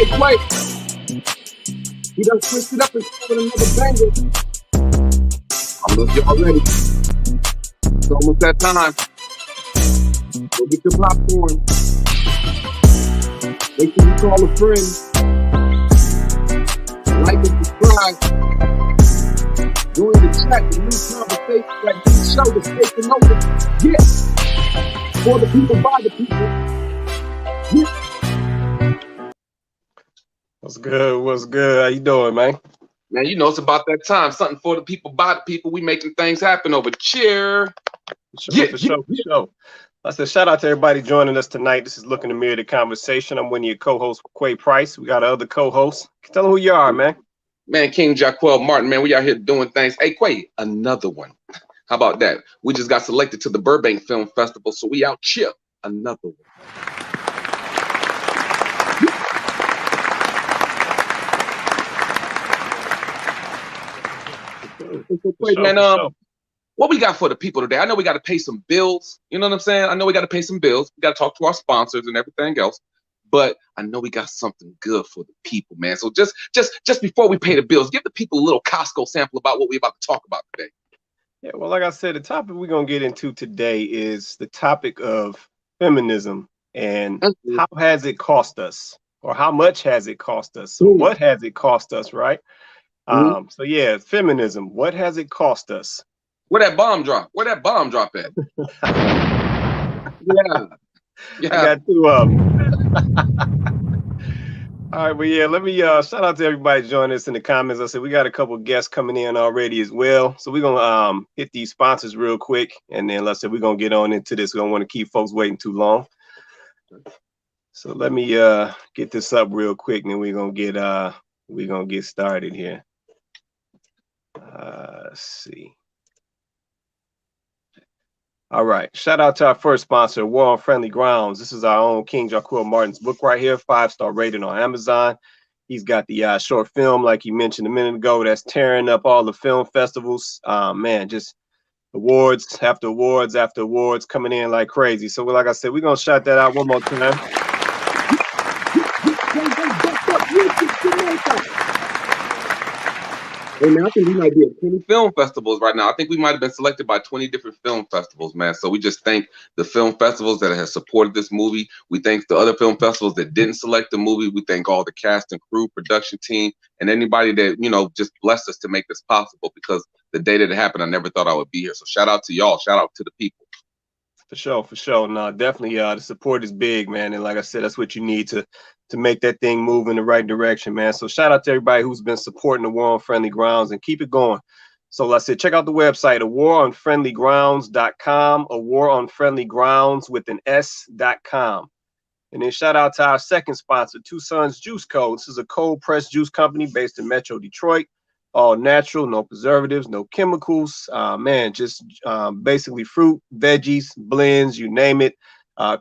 Quay. He done switched it up and started another banger. I don't know if y'all ready. It's almost that time. Go get your popcorn. Make sure you call a friend. Like and subscribe. Join the chat, the new conversation that this show is taking over. Yes. For the people, by the people. Yes. What's good? What's good? How you doing, man? Man, you know it's about that time. Something for the people, by the people. We making things happen over. Cheer. For sure. I said, shout out to everybody joining us tonight. This is Looking to Mirror the Conversation. I'm one of your co-hosts, Quay Price. We got other co-hosts. Tell them who you are, man. Man, King Jaquel Martin, man, we out here doing things. Hey, Quay, another one. How about that? We just got selected to the Burbank Film Festival, so we out here. Another one. What we got for the people today? I know we got to pay some bills. You know what I'm saying? I know we got to pay some bills. We got to talk to our sponsors and everything else. But I know we got something good for the people, man. So just before we pay the bills, give the people a little Costco sample about what we're about to talk about today. Yeah, well, like I said, the topic we're going to get into today is the topic of feminism and how has it cost us, or how much has it cost us, or what has it cost us, right? So yeah, feminism, what has it cost us? Where that bomb drop? Where that bomb drop at? I got two of them. All right, but yeah, let me shout out to everybody joining us in the comments. I said we got a couple guests coming in already as well, so we're gonna hit these sponsors real quick, and then let's say we're gonna get on into this. We don't want to keep folks waiting too long. So let me get this up real quick, and then we're gonna get started here. Let's see. All right. Shout out to our first sponsor, War on Friendly Grounds. This is our own King Jaquel Martin's book right here, 5-star rated on Amazon. He's got the short film, like you mentioned a minute ago, that's tearing up all the film festivals. Man, just awards after awards after awards coming in like crazy. So like I said, we're going to shout that out one more time. Hey man, I think we might be at 20 film festivals right now. I think we might have been selected by 20 different film festivals, man. So we just thank the film festivals that have supported this movie. We thank the other film festivals that didn't select the movie. We thank all the cast and crew, production team, and anybody that, you know, just blessed us to make this possible, because the day that it happened, I never thought I would be here. So shout out to y'all. Shout out to the people. For sure. No, definitely the support is big, man. And like I said, that's what you need to make that thing move in the right direction, man. So shout out to everybody who's been supporting the War on Friendly Grounds, and keep it going. So like I said, check out the website, waronfriendlygrounds.com, waronfriendlygrounds with an S.com. And then shout out to our second sponsor, Two Sons Juice Co. This is a cold pressed juice company based in Metro Detroit. All natural, no preservatives, no chemicals, man, just basically fruit, veggies, blends, you name it,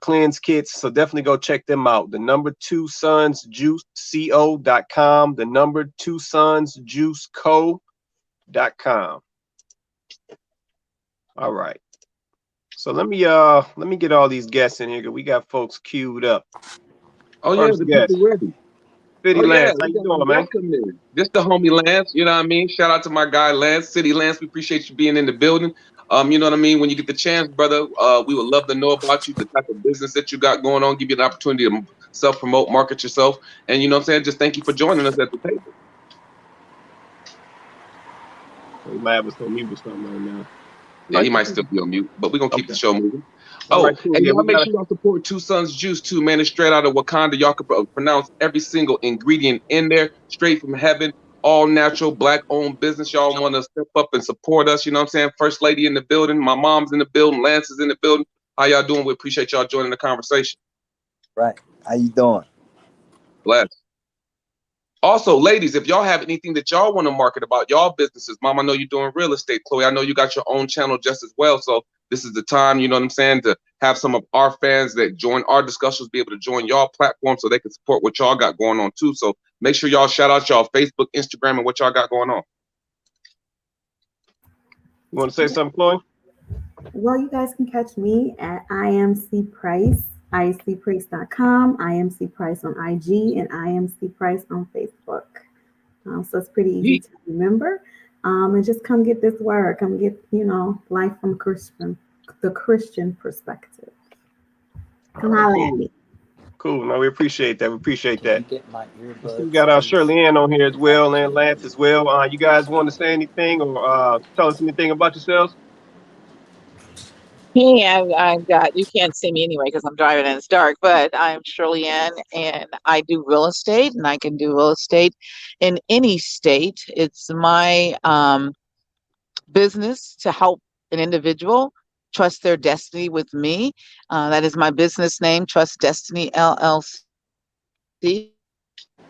cleanse kits. So definitely go check them out. The number 2 Sons Juice Co.com, the number 2 Sons Juice Co.com. All right. So let me get all these guests in here, because we got folks queued up. Oh, yeah, the people ready. City Lance, how you doing, man? Just the homie Lance, you know what I mean? Shout out to my guy Lance, City Lance. We appreciate you being in the building. You know what I mean? When you get the chance, brother, we would love to know about you, the type of business that you got going on, give you an opportunity to self-promote, market yourself. And you know what I'm saying? Just thank you for joining us at the table. He might have us on mute or something right now. Yeah, he might still be on mute, but we're going to keep the show moving. Right, cool. And y'all make sure y'all support Two Sons Juice too, man. It's straight out of Wakanda. Y'all can pronounce every single ingredient in there, straight from heaven. All natural, black-owned business. Y'all want to step up and support us, you know what I'm saying? First lady in the building. My mom's in the building. Lance is in the building. How y'all doing? We appreciate y'all joining the conversation. Right. How you doing? Blessed. Also, ladies, if y'all have anything that y'all want to market about y'all businesses, Mom, I know you're doing real estate. Chloe, I know you got your own channel just as well. So this is the time, you know what I'm saying, to have some of our fans that join our discussions be able to join y'all platform so they can support what y'all got going on too. So make sure y'all shout out y'all Facebook, Instagram, and what y'all got going on. You want to say something, Chloe? Well, you guys can catch me at IMC Price IamCPrice.com, IamCPrice on IG, and IamCPrice on Facebook. So it's pretty easy to remember. And just come get this word. Come get, life from the Christian perspective. Come holler at me. Cool. No, we appreciate that. We appreciate that. Get my earbuds. We got Shirley Ann on here as well, and Lance as well. You guys want to say anything or tell us anything about yourselves? Hey, I've got, you can't see me anyway because I'm driving and it's dark, but I'm Shirley Ann and I do real estate, and I can do real estate in any state. It's my business to help an individual trust their destiny with me. That is my business name, Trust Destiny LLC.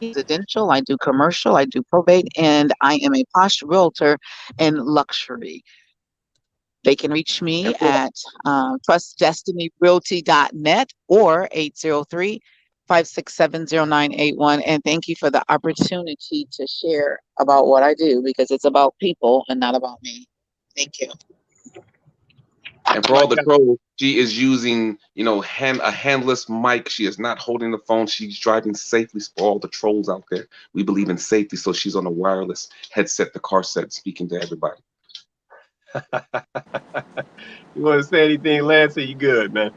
Residential, I do commercial, I do probate, and I am a posh realtor in luxury. They can reach me at trustdestinyrealty.net or 803-567-0981. And thank you for the opportunity to share about what I do, because it's about people and not about me. Thank you. And for all the trolls, she is using, a handless mic. She is not holding the phone. She's driving safely. For all the trolls out there, we believe in safety. So she's on a wireless headset, the car set, speaking to everybody. You want to say anything, Lance? Or you good, man?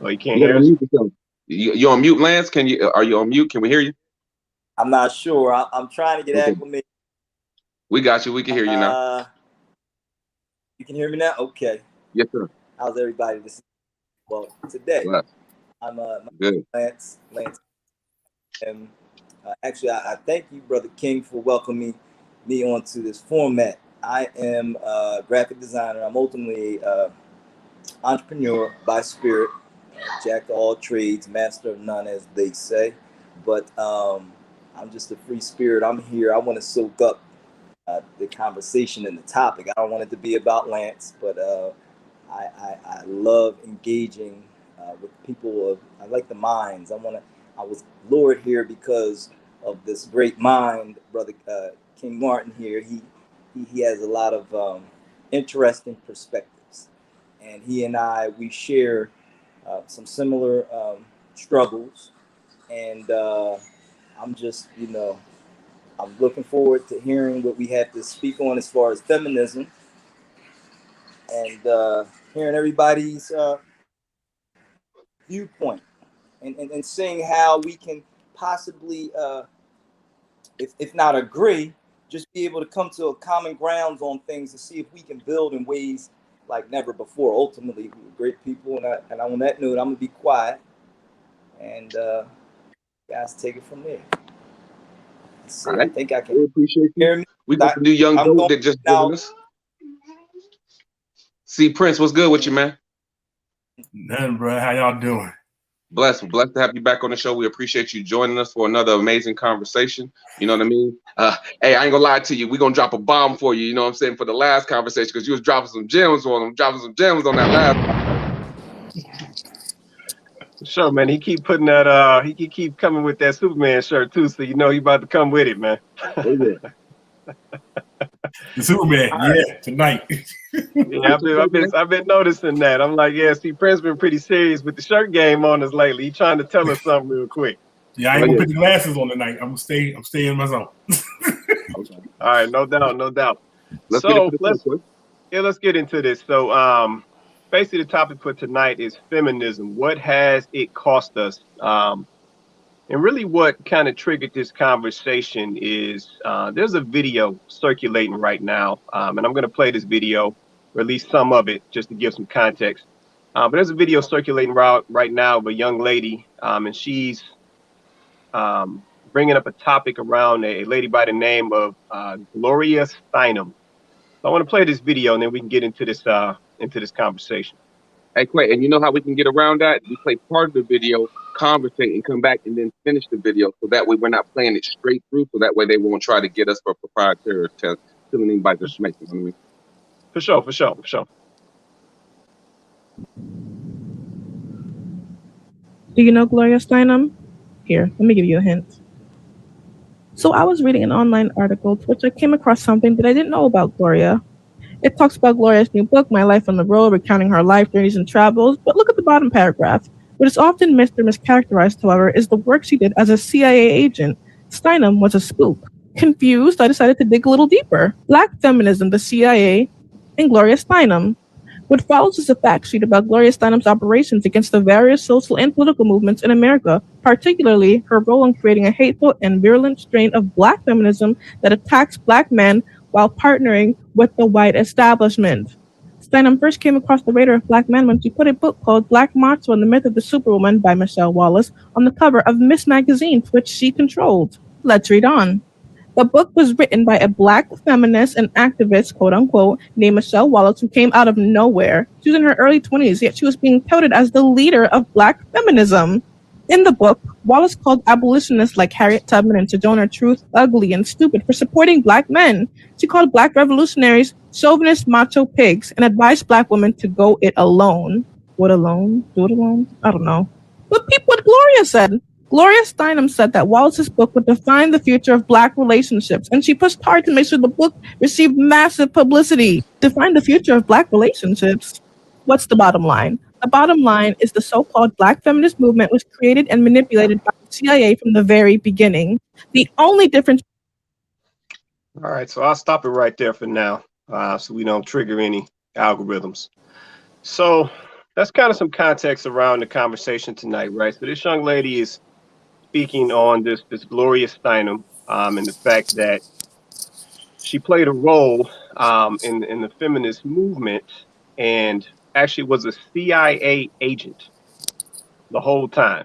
Oh, you can't hear us? You on mute, Lance? Are you on mute? Can we hear you? I'm not sure. I'm trying to get acclimated. We got you. We can hear you now. You can hear me now? Okay. Yes, sir. How's everybody? Well, today I'm good. Lance. And actually, I thank you, Brother King, for welcoming me onto this format. I am a graphic designer. I'm ultimately an entrepreneur by spirit, jack of all trades, master of none, as they say. But I'm just a free spirit. I'm here. I want to soak up the conversation and the topic. I don't want it to be about Lance, but I love engaging with people. I like the minds. I was lured here because of this great mind, Brother King Martin here. He has a lot of interesting perspectives, and he and we share some similar struggles, and I'm just I'm looking forward to hearing what we have to speak on as far as feminism, and hearing everybody's viewpoint, and seeing how we can possibly, if not agree, just be able to come to a common grounds on things to see if we can build in ways like never before. Ultimately, we're great people, and on that note, I'm gonna be quiet, and guys, take it from there. Right. I think I can. We appreciate you. Hear me? We got the new young dude that just joined us. See, Prince, what's good with you, man? Nothing, bro. How y'all doing? Blessed to have you back on the show. We appreciate you joining us for another amazing conversation. You know what I mean? Hey, I ain't gonna lie to you. We're gonna drop a bomb for you. You know what I'm saying? For the last conversation, because you was dropping some gems on that last. Sure, man. He keep putting that. He keep coming with that Superman shirt too, so you know he about to come with it, man. Oh yeah. The Superman, tonight. Yeah, I've been noticing that. I'm like, yeah, see, Prince been pretty serious with the shirt game on us lately. He trying to tell us something real quick. Yeah, I ain't gonna put the glasses on tonight. I'm staying in my zone. Okay. All right, no doubt. Let's get into this. So basically the topic for tonight is feminism. What has it cost us? And really what kind of triggered this conversation is there's a video circulating right now, and I'm going to play this video, or at least some of it, just to give some context. But there's a video circulating right now of a young lady, and she's bringing up a topic around a lady by the name of Gloria Steinem. So I want to play this video, and then we can get into this conversation. Hey, Clay, and you know how we can get around that? We play part of the video, conversate, and come back and then finish the video. So that way we're not playing it straight through. So that way they won't try to get us for proprietary stealing anybody's information. You know what I mean? For sure. Do you know Gloria Steinem? Here, let me give you a hint. So I was reading an online article to which I came across something that I didn't know about Gloria. It talks about Gloria's new book, My Life on the Road, recounting her life journeys and travels. But look at the bottom paragraph. What is often missed or mischaracterized, however, is the work she did as a CIA agent. Steinem was a spook. Confused, I decided to dig a little deeper. Black Feminism, the CIA, and Gloria Steinem. What follows is a fact sheet about Gloria Steinem's operations against the various social and political movements in America, particularly her role in creating a hateful and virulent strain of Black feminism that attacks Black men while partnering with the white establishment. Steinem first came across the radar of Black men when she put a book called Black Macho and the Myth of the Superwoman by Michelle Wallace on the cover of Miss Magazine, which she controlled. Let's read on. The book was written by a Black feminist and activist, quote unquote, named Michelle Wallace, who came out of nowhere. She was in her early 20s, yet she was being touted as the leader of Black feminism. In the book, Wallace called abolitionists like Harriet Tubman and Sojourner Truth ugly and stupid for supporting Black men. She called Black revolutionaries chauvinist macho pigs and advised Black women to go it alone. What alone? Do it alone? I don't know. But peep what Gloria said. Gloria Steinem said that Wallace's book would define the future of Black relationships, and she pushed hard to make sure the book received massive publicity. Define the future of Black relationships? What's the bottom line? The bottom line is the so-called Black feminist movement was created and manipulated by the CIA from the very beginning. The only difference... All right, so I'll stop it right there for now, so we don't trigger any algorithms. So that's kind of some context around the conversation tonight, right? So this young lady is speaking on this Gloria Steinem and the fact that she played a role in the feminist movement and actually was a CIA agent the whole time.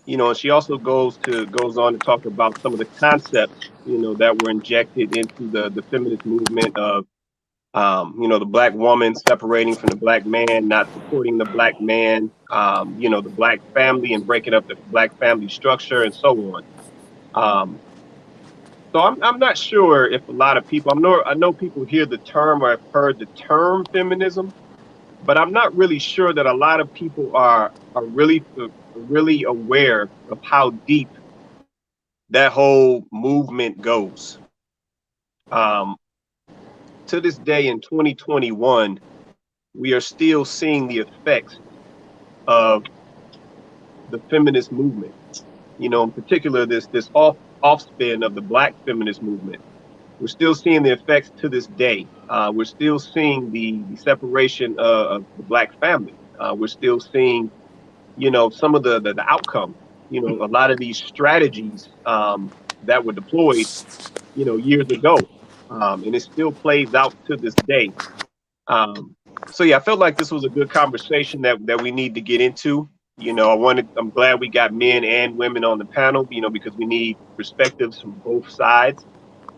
You know, and she also goes on to talk about some of the concepts, you know, that were injected into the feminist movement of, you know, the Black woman separating from the Black man, not supporting the Black man, you know, the Black family and breaking up the Black family structure and so on. So I'm not sure if a lot of people, I know people hear the term or have heard the term feminism, but I'm not really sure that a lot of people are really aware of how deep that whole movement goes. To this day in 2021, we are still seeing the effects of the feminist movement. You know, in particular, this offspin of the Black feminist movement. We're still seeing the effects to this day. We're still seeing the separation of the Black family. We're still seeing, you know, some of the outcome. You know, a lot of these strategies that were deployed, you know, years ago, and it still plays out to this day. So yeah, I felt like this was a good conversation that we need to get into. You know, I'm glad we got men and women on the panel, you know, because we need perspectives from both sides.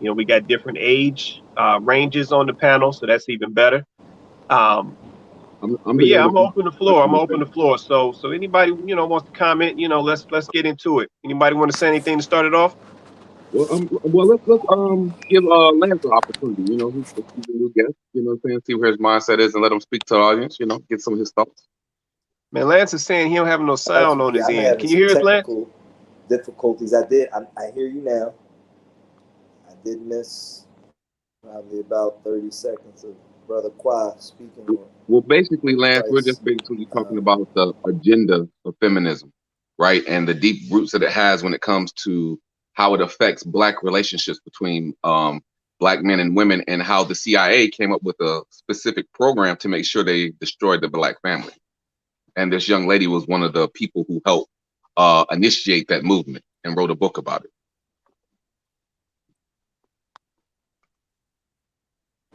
You know, we got different age ranges on the panel, so that's even better. I'm open the floor. I'm open the floor. So anybody, you know, wants to comment, you know, let's get into it. Anybody want to say anything to start it off? Well, let's give Lance an opportunity. You know, he's a new guest. You know what I'm saying? See where his mindset is and let him speak to the audience. You know, get some of his thoughts. Man, Lance is saying he don't have no sound on his end. Can you hear us, Lance? Difficulties. I hear you now. I did miss probably about 30 seconds of Brother Qua speaking. Well, basically, Lance, we're just basically talking about the agenda of feminism, right? And the deep roots that it has when it comes to how it affects Black relationships between Black men and women, and how the CIA came up with a specific program to make sure they destroyed the Black family. And this young lady was one of the people who helped initiate that movement and wrote a book about it.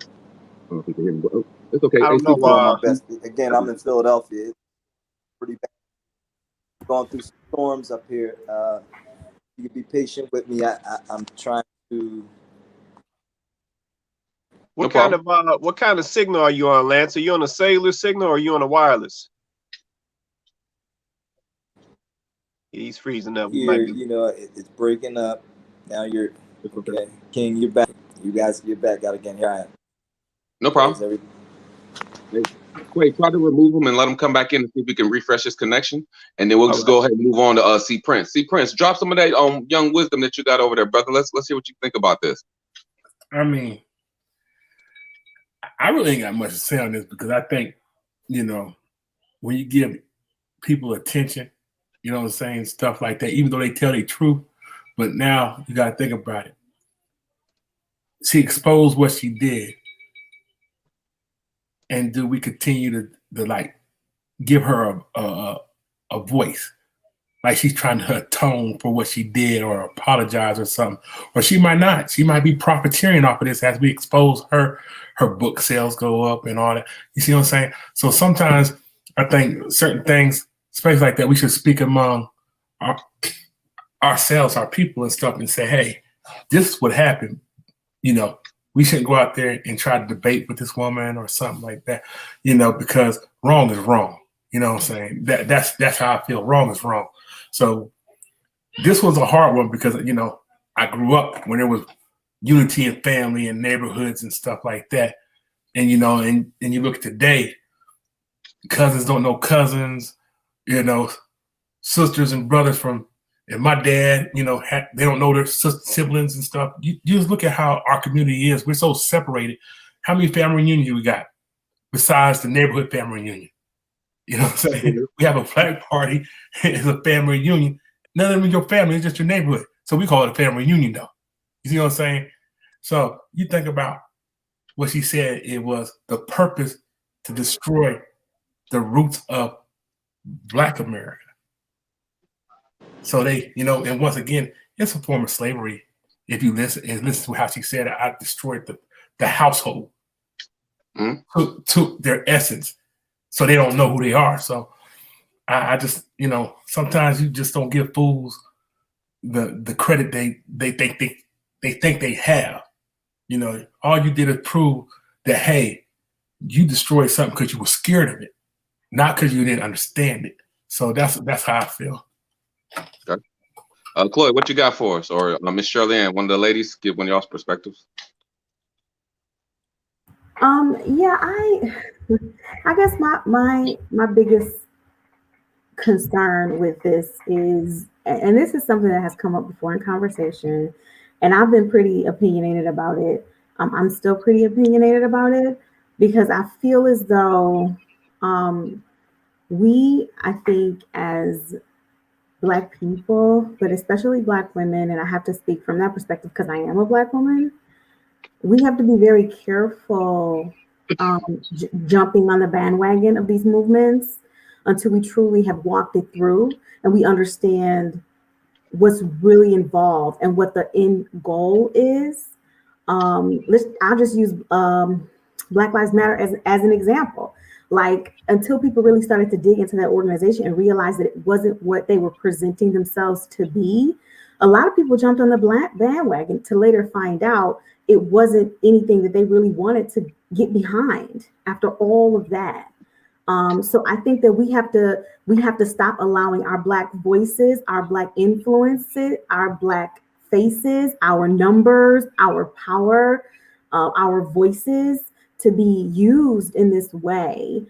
I don't think they hear me, but it's okay. I don't know. My best. Again, I'm in Philadelphia. It's pretty bad. Going through some storms up here. You can be patient with me. I'm trying to. What kind of signal are you on, Lance? Are you on a cellular signal or are you on a wireless? Yeah, he's freezing up. Here, you know, it's breaking up. Now you're okay. King, you're back. You're back out again. Here I am. No problem. Wait, try to remove him and let him come back in and see if we can refresh his connection, and then we'll just go ahead and move on to C Prince. C Prince, drop some of that young wisdom that you got over there, brother. Let's hear what you think about this. I mean, I really ain't got much to say on this because I think, when you give people attention, you know what I'm saying, stuff like that, even though they tell the truth, but now you got to think about it. She exposed what she did. And do we continue to like give her a voice? Like she's trying to atone for what she did or apologize or something. Or she might not. She might be profiteering off of this as we expose her book sales go up and all that. You see what I'm saying? So sometimes I think certain things, especially like that, we should speak among ourselves, our people and stuff, and say, hey, this is what happened. We shouldn't go out there and try to debate with this woman or something like that, because wrong is wrong. You know what I'm saying? That's how I feel. Wrong is wrong. So this was a hard one because, I grew up when there was unity in family and neighborhoods and stuff like that. And, and you look today, cousins don't know cousins, sisters and brothers and my dad, they don't know their siblings and stuff. You just look at how our community is. We're so separated. How many family reunions we got besides the neighborhood family reunion? You know what I'm saying? Mm-hmm. We have a flag party. It's a family reunion. None of them is your family. It's just your neighborhood. So we call it a family reunion, though. You see what I'm saying? So you think about what she said. It was the purpose to destroy the roots of Black America. So they, and once again, it's a form of slavery. If you listen to how she said it, I destroyed the household to their essence. So they don't know who they are. So I just, sometimes you just don't give fools the credit they think they have. All you did is prove that, hey, you destroyed something because you were scared of it, not because you didn't understand it. So that's how I feel. Okay. Chloe, what you got for us? Or Miss Shirley-Ann, one of the ladies, give one of y'all's perspectives. Yeah, I guess my biggest concern with this is, and this is something that has come up before in conversation, and I've been pretty opinionated about it. I'm still pretty opinionated about it because I feel as though I think as Black people, but especially Black women, and I have to speak from that perspective because I am a Black woman, we have to be very careful jumping on the bandwagon of these movements until we truly have walked it through and we understand what's really involved and what the end goal is. I'll just use Black Lives Matter as an example. Like, until people really started to dig into that organization and realize that it wasn't what they were presenting themselves to be, a lot of people jumped on the Black bandwagon to later find out it wasn't anything that they really wanted to get behind after all of that. So I think that we have to stop allowing our Black voices, our Black influences, our Black faces, our numbers, our power, our voices to be used in this way.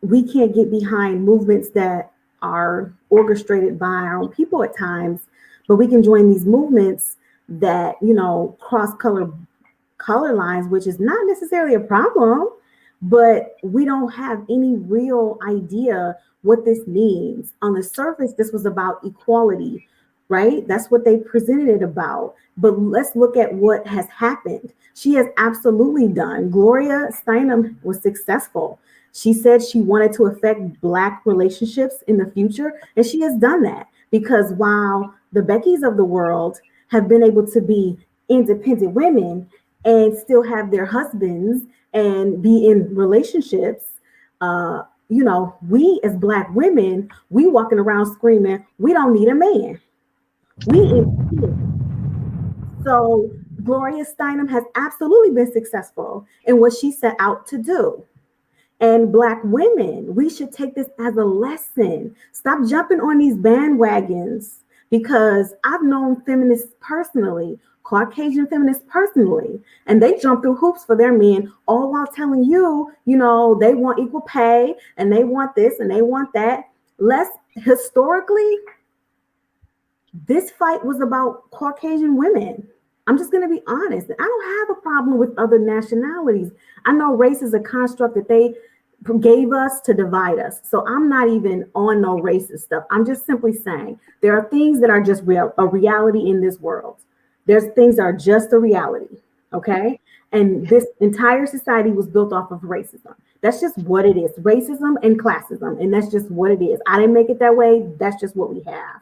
We can't get behind movements that are orchestrated by our own people at times, but we can join these movements that, cross color lines, which is not necessarily a problem, but we don't have any real idea what this means. On the surface, this was about equality, right? That's what they presented it about. But let's look at what has happened. She has absolutely done. Gloria Steinem was successful. She said she wanted to affect Black relationships in the future, and she has done that because while the Beckys of the world have been able to be independent women and still have their husbands and be in relationships, we as Black women, we walking around screaming, we don't need a man. We independent. So Gloria Steinem has absolutely been successful in what she set out to do. And Black women, we should take this as a lesson. Stop jumping on these bandwagons, because I've known feminists personally, Caucasian feminists personally, and they jump through hoops for their men, all while telling you, they want equal pay and they want this and they want that. Historically, this fight was about Caucasian women. I'm just going to be honest. I don't have a problem with other nationalities. I know race is a construct that they gave us to divide us. So I'm not even on no racist stuff. I'm just simply saying there are things that are just a reality in this world. There's things that are just a reality. Okay. And this entire society was built off of racism. That's just what it is. Racism and classism. And that's just what it is. I didn't make it that way. That's just what we have.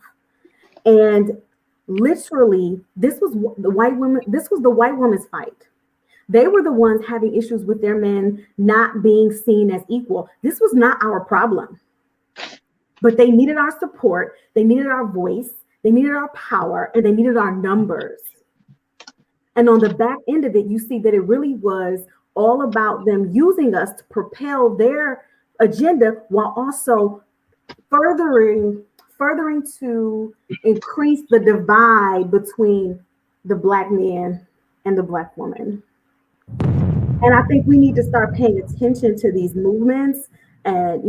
And literally, this was the white women, this was the white woman's fight. They were the ones having issues with their men not being seen as equal. This was not our problem. But they needed our support, they needed our voice, they needed our power, and they needed our numbers. And on the back end of it, you see that it really was all about them using us to propel their agenda while also furthering to increase the divide between the Black man and the Black woman. And I think we need to start paying attention to these movements and,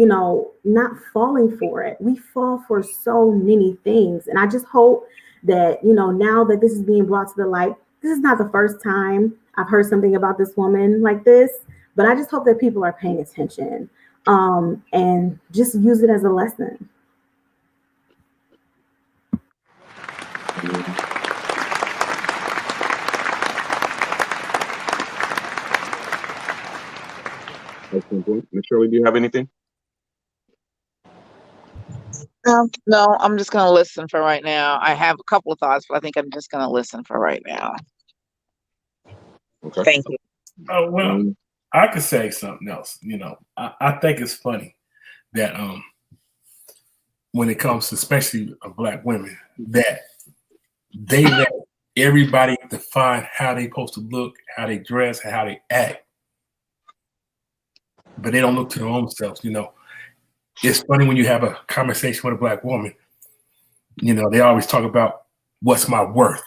not falling for it. We fall for so many things. And I just hope that, now that this is being brought to the light, this is not the first time I've heard something about this woman like this, but I just hope that people are paying attention and just use it as a lesson. Miss Shirley, do you have anything? No, I'm just going to listen for right now. I have a couple of thoughts, but I think I'm just going to listen for right now. Okay. Thank you. Oh, well, I could say something else. I think it's funny that when it comes to especially Black women, that they let everybody define how they supposed to look, how they dress, and how they act. But they don't look to their own selves. It's funny when you have a conversation with a Black woman, they always talk about what's my worth.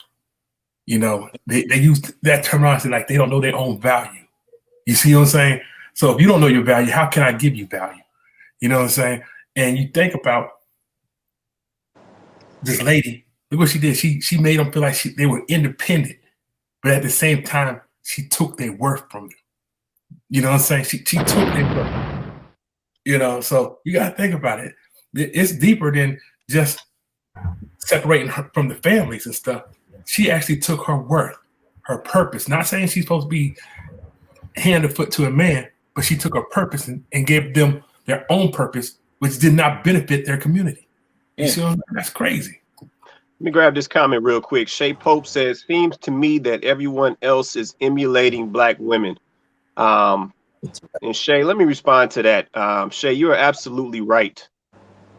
They use that terminology like they don't know their own value. You see what I'm saying? So if you don't know your value, how can I give you value? You know what I'm saying? And you think about this lady, look what she did. She made them feel like they were independent, but at the same time, she took their worth from them. You know what I'm saying? She took their worth. So you got to think about it. It's deeper than just separating her from the families and stuff. She actually took her worth, her purpose. Not saying she's supposed to be hand or foot to a man, but she took her purpose and gave them their own purpose, which did not benefit their community. You see what I'm saying? That's crazy. Let me grab this comment real quick. Shay Pope says, seems to me that everyone else is emulating Black women. And Shay, let me respond to that. Shay, you are absolutely right.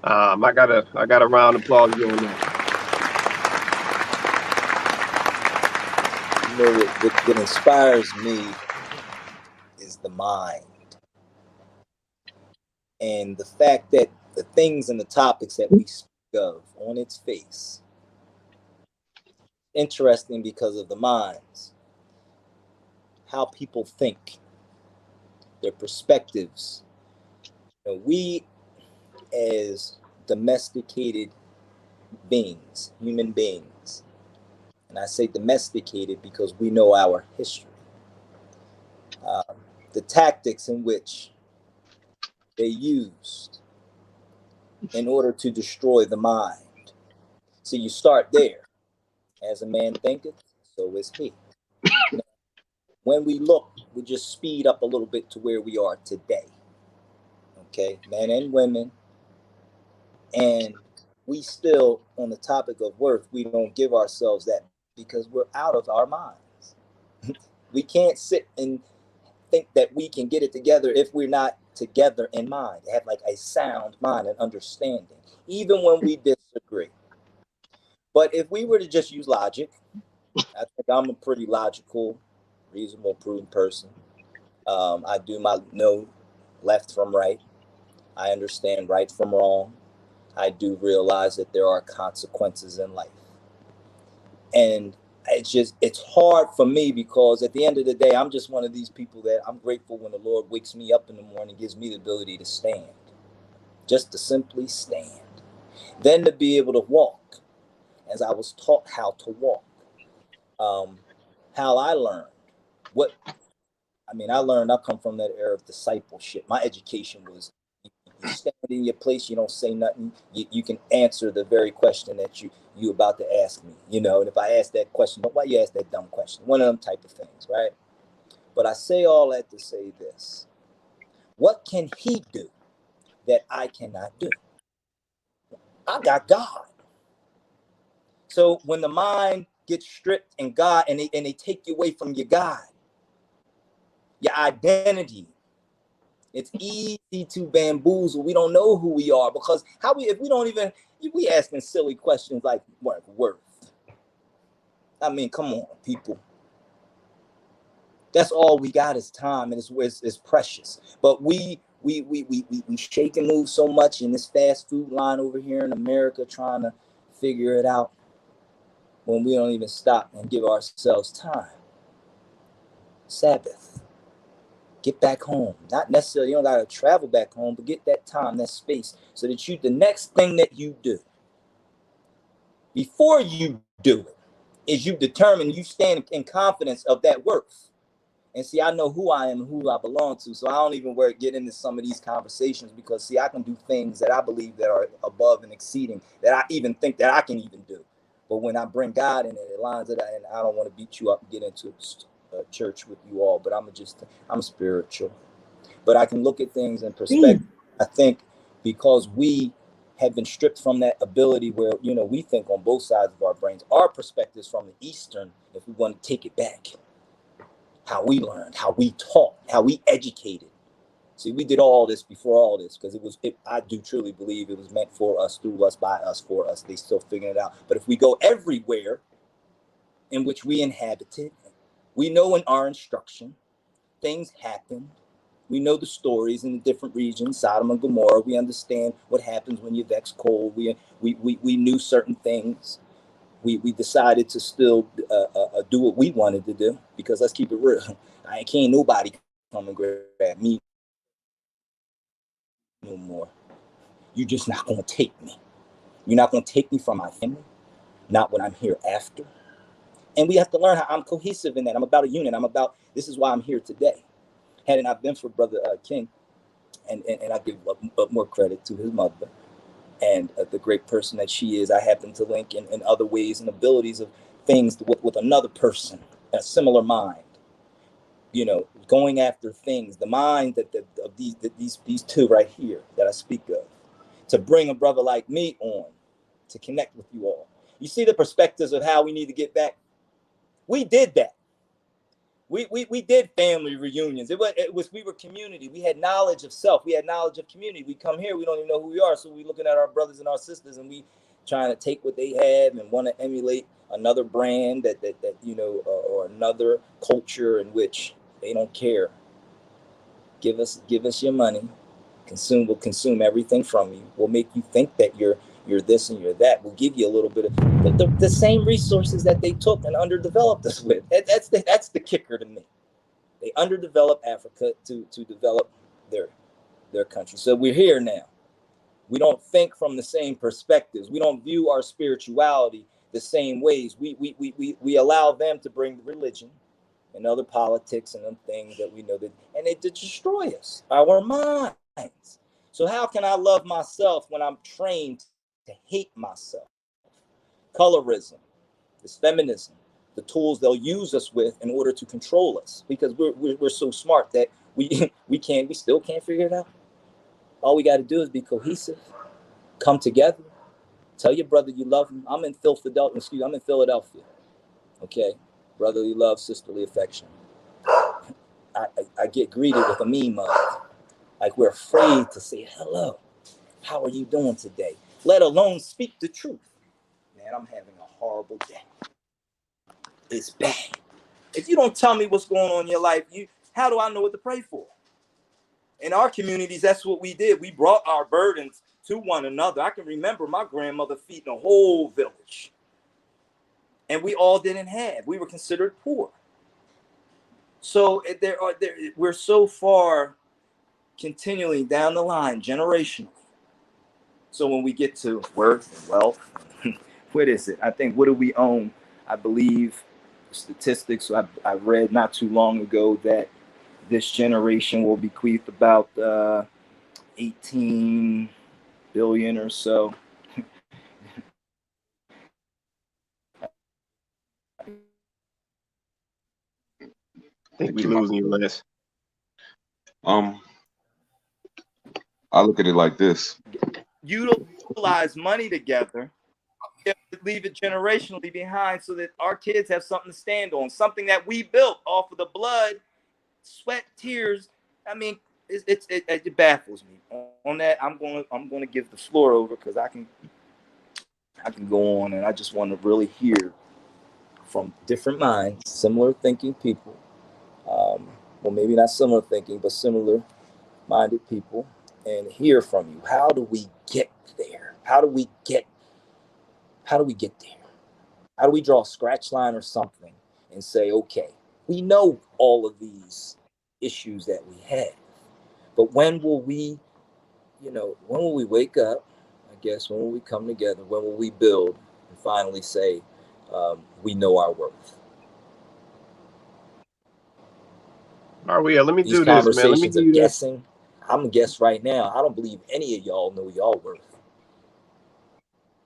I got a round of applause on that. What inspires me is the mind. And the fact that the things and the topics that we speak of on its face, interesting because of the minds, how people think, their perspectives. We as domesticated beings, human beings, and I say domesticated because we know our history, the tactics in which they used in order to destroy the mind. So you start there. As a man thinketh, so is he. When we look, we just speed up a little bit to where we are today. Okay, men and women. And we still, on the topic of worth, we don't give ourselves that because we're out of our minds. We can't sit and think that we can get it together if we're not together in mind, have like a sound mind and understanding, even when we disagree. But if we were to just use logic, I think I'm a pretty logical, reasonable, prudent person. I do know left from right. I understand right from wrong. I do realize that there are consequences in life. And it's hard for me because at the end of the day, I'm just one of these people that I'm grateful when the Lord wakes me up in the morning, gives me the ability to stand, just to simply stand. Then to be able to walk as I was taught how to walk. how I learned. What I mean, I come from that era of discipleship. My education was you stand in your place, you don't say nothing. You can answer the very question that you about to ask me, you know. And if I ask that question, why you ask that dumb question? One of them type of things, right? But I say all that to say this: what can he do that I cannot do? I got God. So when the mind gets stripped and God, and they take you away from your God, your identity, it's easy to bamboozle. We don't know who we are, because if we don't even, we asking silly questions like what worth. I mean, come on, people. That's all we got is time, and it's precious. But we shake and move so much in this fast food line over here in America, trying to figure it out, when we don't even stop and give ourselves time. Sabbath. Get back home. Not necessarily, you don't gotta travel back home, but get that time, that space, so that the next thing that you do, before you do it, is you determine, you stand in confidence of that worth. And see, I know who I am and who I belong to, so I don't even get into some of these conversations, because see, I can do things that I believe that are above and exceeding, that I even think that I can even do. But when I bring God in it lines it, and I don't want to beat you up and get into church with you all, but I'm spiritual. But I can look at things in perspective. I think because we have been stripped from that ability where, we think on both sides of our brains. Our perspectives from the Eastern, if we want to take it back, how we learned, how we taught, how we educated. See, we did all this before all this, because I do truly believe it was meant for us, through us, by us, for us. They still figuring it out. But if we go everywhere in which we inhabited, we know in our instruction, things happen. We know the stories in the different regions, Sodom and Gomorrah. We understand what happens when you vex coal. We knew certain things. We decided to still do what we wanted to do, because let's keep it real. I can't nobody come and grab me no more. You're just not going to take me. You're not going to take me from my family, not when I'm here after. And we have to learn how I'm cohesive in that. I'm about a unit. This is why I'm here today. Had it not been for Brother King, and I give more credit to his mother, and the great person that she is, I happen to link in other ways and abilities of things with another person, a similar mind, going after things, the mind of these two right here that I speak of, to bring a brother like me on, to connect with you all. You see the perspectives of how we need to get back? We did that. We did family reunions. We were community. We had knowledge of self. We had knowledge of community. We come here, we don't even know who we are. So we looking at our brothers and our sisters, and we trying to take what they have and want to emulate another brand that or another culture in which they don't care. Give us your money. We'll consume everything from you. We'll make you think that you're this and you're that. We'll give you a little bit of the same resources that they took and underdeveloped us with. That's the kicker to me. They underdeveloped Africa to develop their country. So we're here now. We don't think from the same perspectives. We don't view our spirituality the same ways. We allow them to bring the religion and other politics and them things that we know that, and they destroy us, our minds. So how can I love myself when I'm trained to hate myself? Colorism, this feminism, the tools they'll use us with in order to control us, because we're so smart that we still can't figure it out. All we got to do is be cohesive, come together, tell your brother you love him. I'm in Philadelphia. Okay, brotherly love, sisterly affection. I get greeted with a meme of, like, we're afraid to say hello. How are you doing today? Let alone speak the truth. Man, I'm having a horrible day. It's bad. If you don't tell me what's going on in your life, how do I know what to pray for? In our communities, that's what we did. We brought our burdens to one another. I can remember my grandmother feeding a whole village. And we all didn't have. We were considered poor. So we're so far continually down the line, generationally. So when we get to worth and wealth, what is it? I think, what do we own? I believe statistics I read not too long ago that this generation will bequeath about 18 billion or so. I think we losing you, Les. I look at it like this. Utilize money together, leave it generationally behind so that our kids have something to stand on, something that we built off of the blood, sweat, tears. I mean, it baffles me. On that, I'm gonna give the floor over because I can go on, and I just want to really hear from different minds, similar thinking people. Well, maybe not similar thinking, but similar minded people, and hear from you. How do we get there? How do we get there? How do we draw a scratch line or something and say, okay, we know all of these issues that we have, but when will we wake up? I guess, when will we come together? When will we build and finally say, we know our worth? All right, let me These do this, man. Let me conversations do of this. guessing. I'm gonna guess right now. I don't believe any of y'all know y'all worth.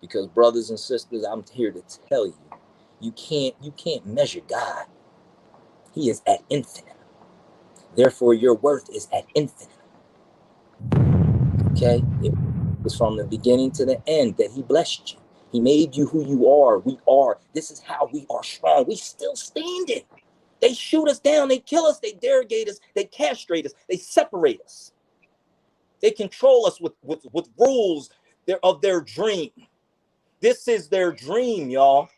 Because brothers and sisters, I'm here to tell you, you can't measure God. He is at infinite. Therefore, your worth is at infinite. Okay? It was from the beginning to the end that he blessed you. He made you who you are. We are. This is how we are strong. We still standing. They shoot us down. They kill us. They derogate us. They castrate us. They separate us. They control us with rules of their dream. This is their dream, y'all.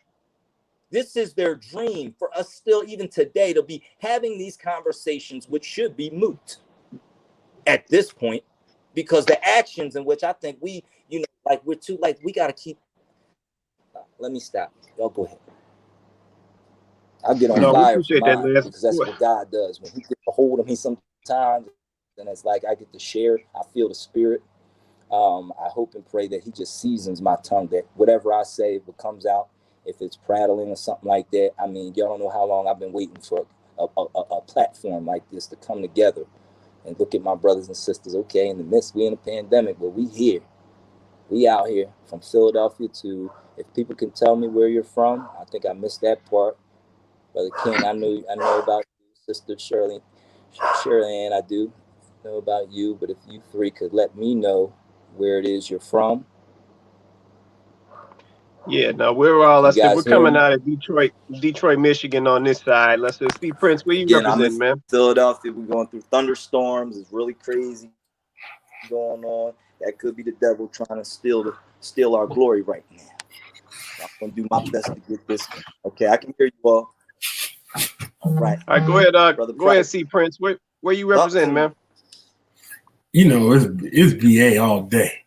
This is their dream for us still, even today, to be having these conversations, which should be moot at this point, because the actions in which I think we, we're too, we got to keep. Let me stop. Y'all go ahead. I'll get on fire for mine, because that's what God does. When he gets a hold of me sometimes, and it's like I get to share, I feel the spirit. I hope and pray that he just seasons my tongue, that whatever I say, what comes out, if it's prattling or something like that. I mean, y'all don't know how long I've been waiting for a platform like this to come together and look at my brothers and sisters. Okay, in the midst, we're in a pandemic, but we here. We out here from Philadelphia to, if people can tell me where you're from, I think I missed that part. Brother King, I know about you. Sister Shirley Ann, I do know about you, but if you three could let me know where it is you're from. Yeah, no, we're coming out of Detroit, Michigan on this side. Let's see, Prince, where you represent, man? Philadelphia, we're going through thunderstorms. It's really crazy going on. That could be the devil trying to steal our glory right now. I'm gonna do my best to get this one. Okay, I can hear you all. All right. All right, go ahead. Go ahead, see Prince. Where you represent, man? It's BA all day.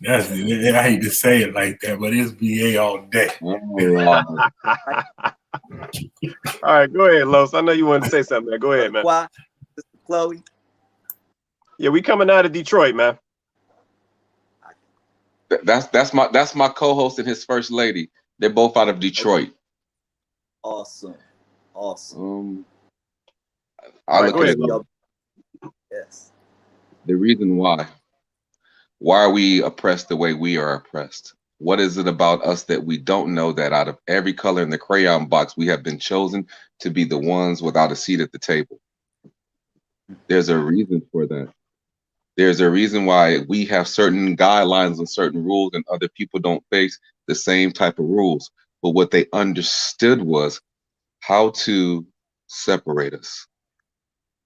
I hate to say it like that, but it's BA all day. All right, go ahead, Los. I know you wanted to say something, man. Go ahead, man. Chloe. Yeah, we coming out of Detroit, man. That's my co-host and his first lady. They're both out of Detroit. Awesome. I look at it. Yes. The reason why are we oppressed the way we are oppressed? What is it about us that we don't know that out of every color in the crayon box, we have been chosen to be the ones without a seat at the table? There's a reason for that. There's a reason why we have certain guidelines and certain rules and other people don't face the same type of rules. But what they understood was how to separate us,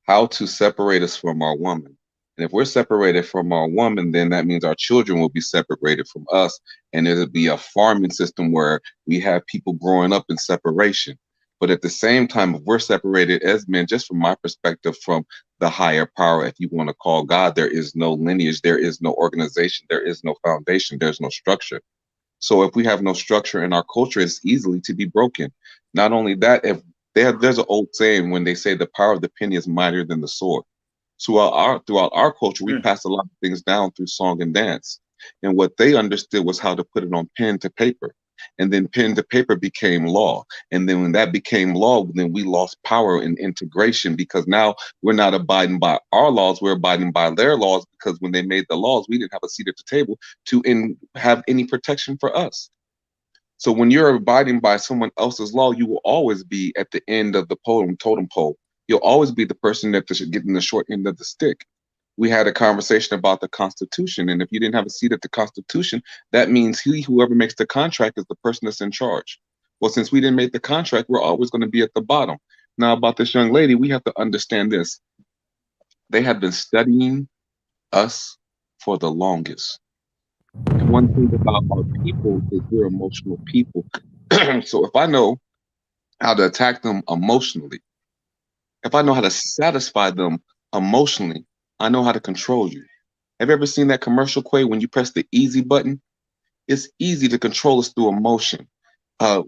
from our woman. And if we're separated from our woman, then that means our children will be separated from us. And it'll be a farming system where we have people growing up in separation. But at the same time, if we're separated as men, just from my perspective, from the higher power, if you want to call God, there is no lineage, there is no organization, there is no foundation, there's no structure. So if we have no structure in our culture, it's easily to be broken. Not only that, there's an old saying when they say the power of the penny is mightier than the sword. Throughout our culture, we pass a lot of things down through song and dance. And what they understood was how to put it on pen to paper. and then pen to paper became law. And then when that became law, then we lost power and integration, because now we're not abiding by our laws, we're abiding by their laws, because when they made the laws, we didn't have a seat at the table to have any protection for us. So when you're abiding by someone else's law, you will always be at the end of the totem pole. You'll always be the person that's getting the short end of the stick. We had a conversation about the Constitution, and if you didn't have a seat at the Constitution, that means whoever makes the contract is the person that's in charge. Well, since we didn't make the contract, we're always going to be at the bottom. Now, about this young lady, we have to understand this. They have been studying us for the longest. And one thing about our people is we're emotional people. So if I know how to attack them emotionally, if I know how to satisfy them emotionally, I know how to control you. Have you ever seen that commercial, Quay, when you press the easy button? It's easy to control us through emotion.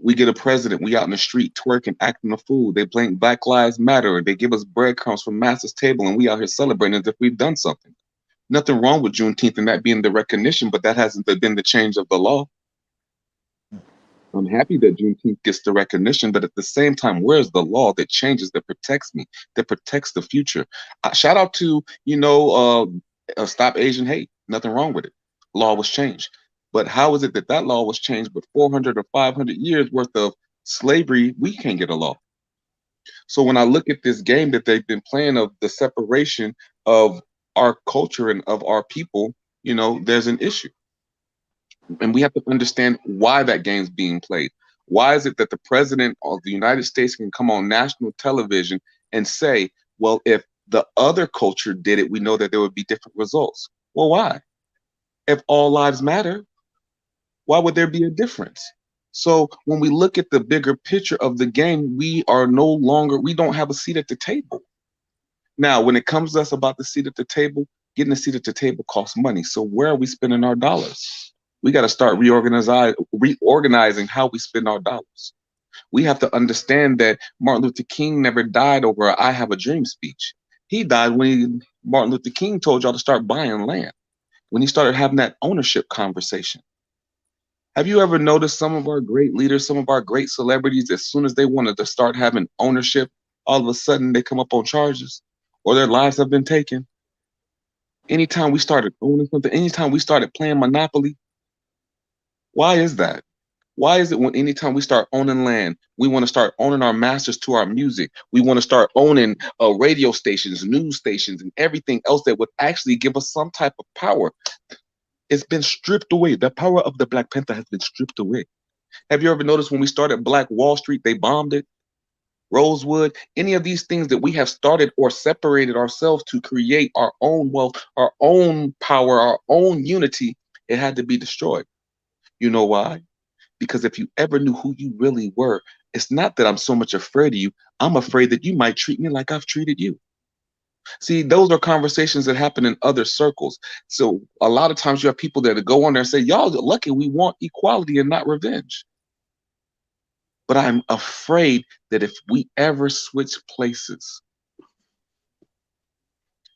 We get a president, we out in the street twerking, acting a fool. They blame Black Lives Matter. They give us breadcrumbs from Master's table, and we out here celebrating as if we've done something. Nothing wrong with Juneteenth and that being the recognition, but that hasn't been the change of the law. I'm happy that Juneteenth gets the recognition, but at the same time, where's the law that changes, that protects me, that protects the future? Shout out to, Stop Asian Hate. Nothing wrong with it. Law was changed. But how is it that that law was changed, but 400 or 500 years worth of slavery, we can't get a law? So when I look at this game that they've been playing of the separation of our culture and of our people, there's an issue. And we have to understand why that game's being played. Why is it that the president of the United States can come on national television and say, well, if the other culture did it, we know that there would be different results? Well, why? If all lives matter, why would there be a difference? So when we look at the bigger picture of the game, we don't have a seat at the table. Now, when it comes to us about the seat at the table, getting a seat at the table costs money. So where are we spending our dollars? We got to start reorganizing how we spend our dollars. We have to understand that Martin Luther King never died over a "I have a dream" speech. He died when Martin Luther King told y'all to start buying land, when he started having that ownership conversation. Have you ever noticed some of our great leaders, some of our great celebrities, as soon as they wanted to start having ownership, all of a sudden they come up on charges or their lives have been taken? Anytime we started owning something, anytime we started playing Monopoly, why is that? Why is it when anytime we start owning land, we want to start owning our masters to our music? We want to start owning radio stations, news stations, and everything else that would actually give us some type of power. It's been stripped away. The power of the Black Panther has been stripped away. Have you ever noticed when we started Black Wall Street, they bombed it? Rosewood, any of these things that we have started or separated ourselves to create our own wealth, our own power, our own unity, it had to be destroyed. You know why? Because if you ever knew who you really were, it's not that I'm so much afraid of you. I'm afraid that you might treat me like I've treated you. See, those are conversations that happen in other circles. So a lot of times you have people that go on there and say, y'all are lucky we want equality and not revenge. But I'm afraid that if we ever switch places,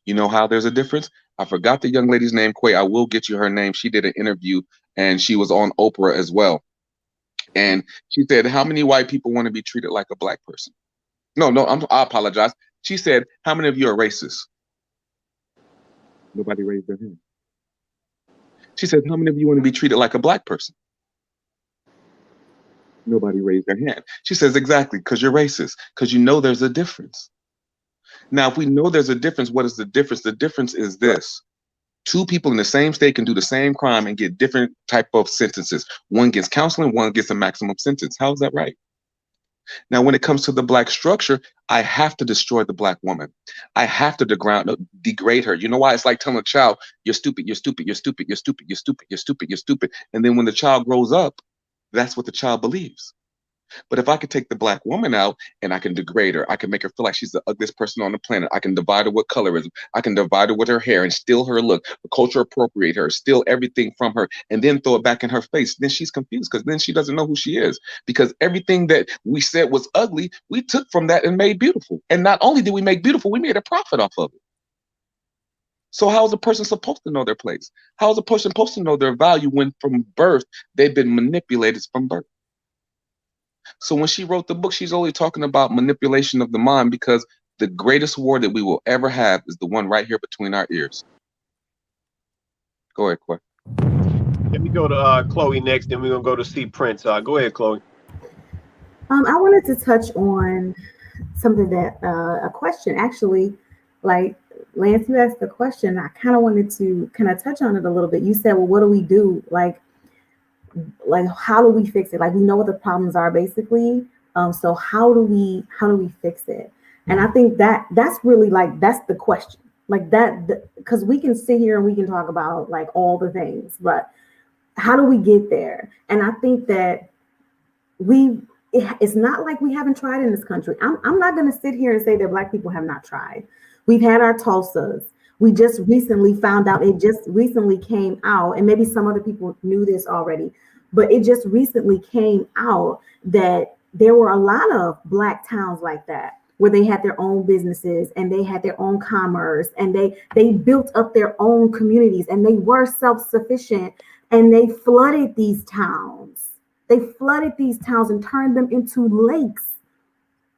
you know how there's a difference? I forgot the young lady's name, Quay. I will get you her name. She did an interview and she was on Oprah as well. And she said, how many white people want to be treated like a Black person? No, I apologize. She said, how many of you are racist? Nobody raised their hand. She said, how many of you want to be treated like a Black person? Nobody raised their hand. She says, exactly, because you're racist, because you know there's a difference. Now, if we know there's a difference, what is the difference? The difference is this. Two people in the same state can do the same crime and get different type of sentences. One gets counseling, one gets a maximum sentence. How is that right? Now, when it comes to the Black structure, I have to destroy the Black woman. I have to degrade her. You know why? It's like telling a child, you're stupid, you're stupid, you're stupid, you're stupid, you're stupid, you're stupid, you're stupid. And then when the child grows up, that's what the child believes. But if I could take the Black woman out and I can degrade her, I can make her feel like she's the ugliest person on the planet. I can divide her with colorism. I can divide her with her hair and steal her look, culture appropriate her, steal everything from her, and then throw it back in her face. Then she's confused because then she doesn't know who she is. Because everything that we said was ugly, we took from that and made beautiful. And not only did we make beautiful, we made a profit off of it. So how is a person supposed to know their place? How is a person supposed to know their value when from birth they've been manipulated from birth? So when she wrote the book, she's only talking about manipulation of the mind, because the greatest war that we will ever have is the one right here between our ears. Go ahead, Quay. Let me go to Chloe next, then we're gonna go to see Prince. Go ahead, Chloe. I wanted to touch on something that a question actually, like Lance, you asked the question. I kind of wanted to kind of touch on it a little bit. You said, "Well, what do we do? Like how do we fix it? Like we know what the problems are basically. So how do we fix it?" And I think that that's really like that's the question. Like that, because we can sit here and we can talk about like all the things, but how do we get there? And I think that it's not like we haven't tried in this country. I'm not going to sit here and say that Black people have not tried. We've had our Tulsas. We just recently found out, it just recently came out, and maybe some other people knew this already, but it just recently came out that there were a lot of Black towns like that, where they had their own businesses and they had their own commerce, and they built up their own communities, and they were self-sufficient, and they flooded these towns. They flooded these towns and turned them into lakes.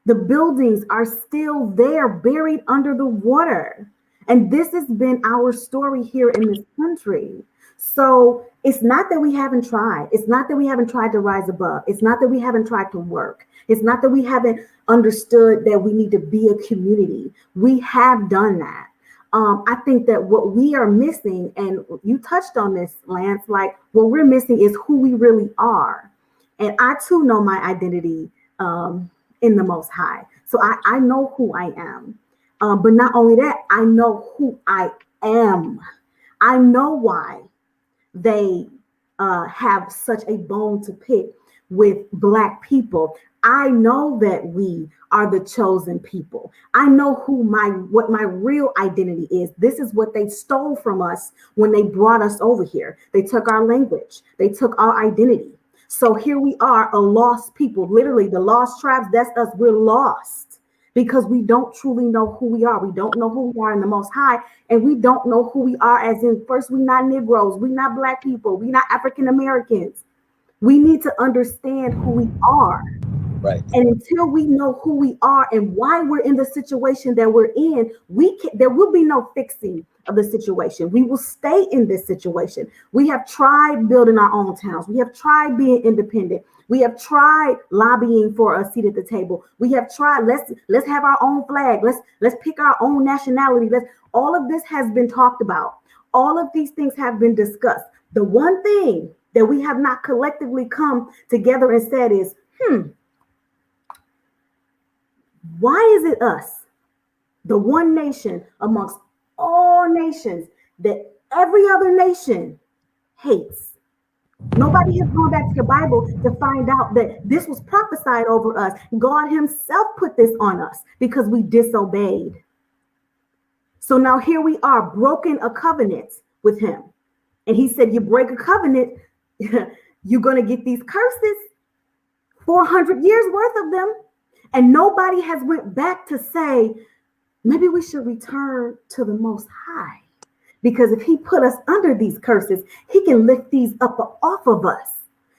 The buildings are still there, buried under the water. And this has been our story here in this country. So it's not that we haven't tried. It's not that we haven't tried to rise above. It's not that we haven't tried to work. It's not that we haven't understood that we need to be a community. We have done that. I think that what we are missing, and you touched on this, Lance, like what we're missing is who we really are. And I too know my identity in the Most High. So I know who I am. But not only that, I know who I am. I know why they have such a bone to pick with Black people. I know that we are the chosen people. I know what my real identity is. This is what they stole from us when they brought us over here. They took our language. They took our identity. So here we are, a lost people, literally the lost tribes. That's us. We're lost because we don't truly know who we are. We don't know who we are in the Most High, and we don't know who we are as in, first, we're not Negroes, we're not Black people, we're not African Americans. We need to understand who we are. Right. And until we know who we are and why we're in the situation that we're in, there will be no fixing of the situation. We will stay in this situation. We have tried building our own towns. We have tried being independent. We have tried lobbying for a seat at the table. We have tried, let's have our own flag. Let's pick our own nationality. All of this has been talked about. All of these things have been discussed. The one thing that we have not collectively come together and said is, why is it us, the one nation amongst all nations, that every other nation hates? Nobody has gone back to the Bible to find out that this was prophesied over us. God himself put this on us because we disobeyed. So now here we are, broken a covenant with him. And he said, you break a covenant, you're going to get these curses, 400 years worth of them. And nobody has went back to say, maybe we should return to the Most High. Because if he put us under these curses, he can lift these up off of us.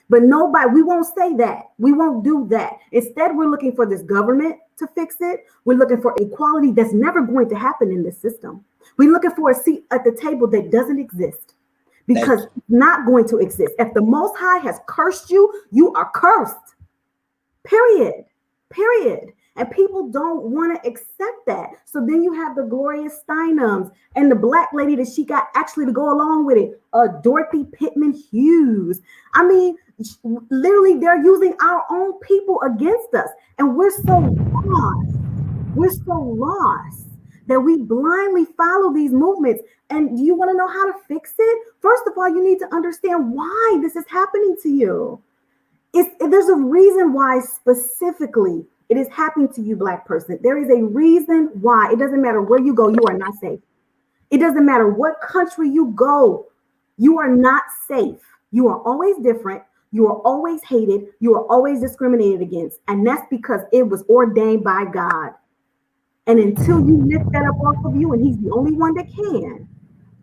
But nobody, we won't say that. We won't do that. Instead, we're looking for this government to fix it. We're looking for equality that's never going to happen in this system. We're looking for a seat at the table that doesn't exist. Because it's not going to exist. If the Most High has cursed you, you are cursed. Period. And people don't want to accept that. So then you have the Gloria Steinems and the Black lady that she got actually to go along with it, Dorothy Pittman Hughes. I mean, literally they're using our own people against us. And we're so lost. We're so lost that we blindly follow these movements. And do you want to know how to fix it? First of all, you need to understand why this is happening to you. There's a reason why specifically it is happening to you, Black person. There is a reason why. It doesn't matter where you go, you are not safe. It doesn't matter what country you go, you are not safe. You are always different. You are always hated. You are always discriminated against. And that's because it was ordained by God. And until you lift that up off of you, and he's the only one that can,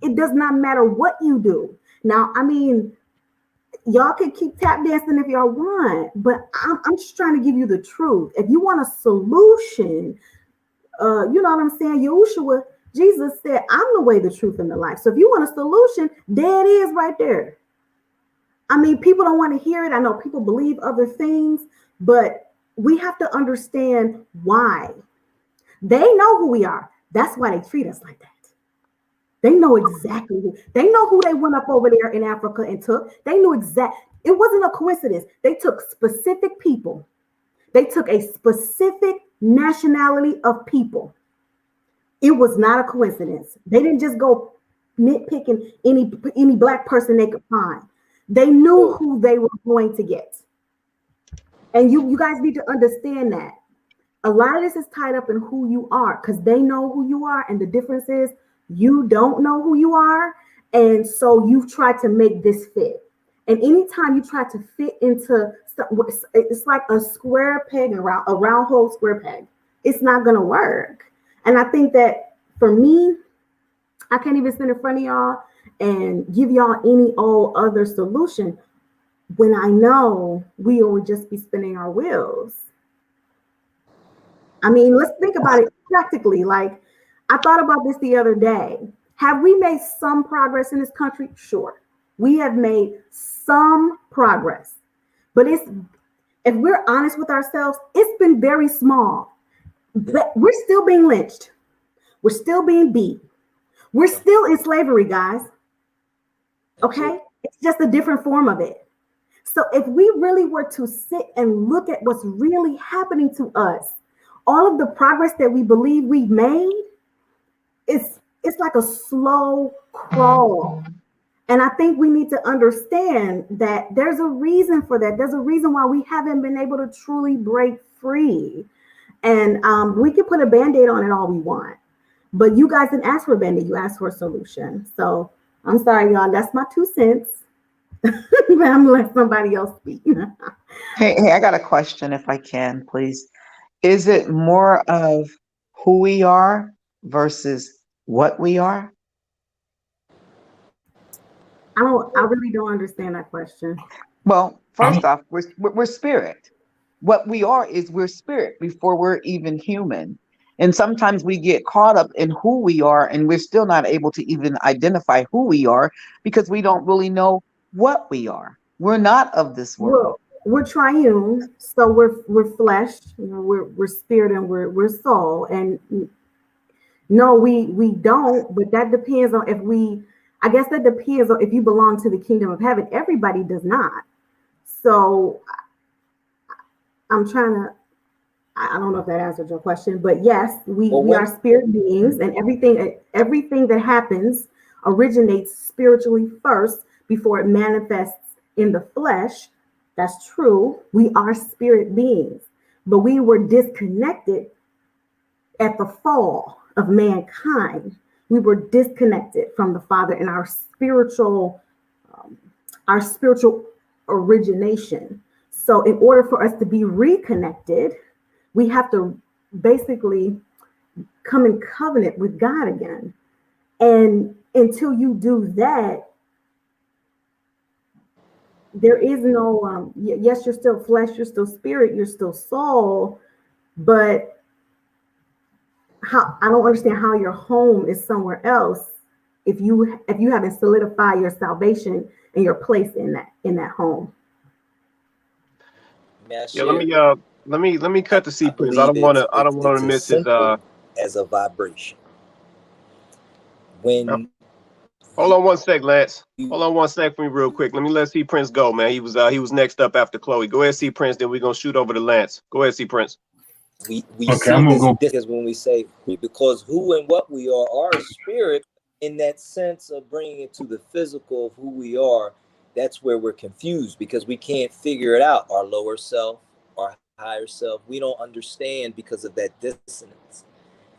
it does not matter what you do. Now, I mean, y'all can keep tap dancing if y'all want, but I'm just trying to give you the truth. If you want a solution, you know what I'm saying? Yahushua, Jesus said, I'm the way, the truth, and the life. So if you want a solution, there it is right there. I mean, people don't want to hear it. I know people believe other things, but we have to understand why. They know who we are. That's why they treat us like that. They know exactly who. They know who they went up over there in Africa and took. They knew exact. It wasn't a coincidence. They took specific people. They took a specific nationality of people. It was not a coincidence. They didn't just go nitpicking any black person they could find. They knew who they were going to get. And you guys need to understand that. A lot of this is tied up in who you are, because they know who you are, and the difference is you don't know who you are, and so you've tried to make this fit. And anytime you try to fit into, it's like a square peg around a round hole square peg. It's not gonna work. And I think that for me, I can't even stand in front of y'all and give y'all any old other solution when I know we would just be spinning our wheels. I mean, let's think about it practically. Like, I thought about this the other day. Have we made some progress in this country? Sure. We have made some progress. But if we're honest with ourselves, it's been very small. But we're still being lynched. We're still being beat. We're still in slavery, guys. Okay? It's just a different form of it. So if we really were to sit and look at what's really happening to us, all of the progress that we believe we've made, it's like a slow crawl. And I think we need to understand that there's a reason for that. There's a reason why we haven't been able to truly break free. And we can put a Band-Aid on it all we want. But you guys didn't ask for a Band-Aid, you asked for a solution. So I'm sorry, y'all. That's my 2 cents. But I'm gonna let somebody else speak. Hey, I got a question if I can, please. Is it more of who we are versus what we are? I really don't understand that question. Well, first off, we're spirit. What we are is we're spirit before we're even human. And sometimes we get caught up in who we are and we're still not able to even identify who we are because we don't really know what we are. We're not of this world. We're triune, so we're flesh, you know, we're spirit, and we're soul. And no, we don't, but that depends on if we, I guess that depends on if you belong to the kingdom of heaven. Everybody does not. So I'm trying to, I don't know if that answered your question, but yes, we are spirit beings, and everything that happens originates spiritually first before it manifests in the flesh. That's true. We are spirit beings, but we were disconnected at the fall of mankind. We were disconnected from the Father in our spiritual origination. So in order for us to be reconnected, we have to basically come in covenant with God again. And until you do that, there is no, yes, you're still flesh, you're still spirit, you're still soul, but I don't understand how your home is somewhere else if you haven't solidified your salvation and your place in that home. Yeah, let me cut the sequence. I don't want to miss his as a vibration. When hold on one sec, Lance. Hold on one sec for me real quick. Let me let C Prince go, man. He was next up after Chloe. Go ahead, C Prince, then we're gonna shoot over to Lance. Go ahead, C Prince. We see this is when we say, because who and what we are a spirit, in that sense of bringing it to the physical of who we are. That's where we're confused, because we can't figure it out. Our lower self, our higher self, we don't understand because of that dissonance.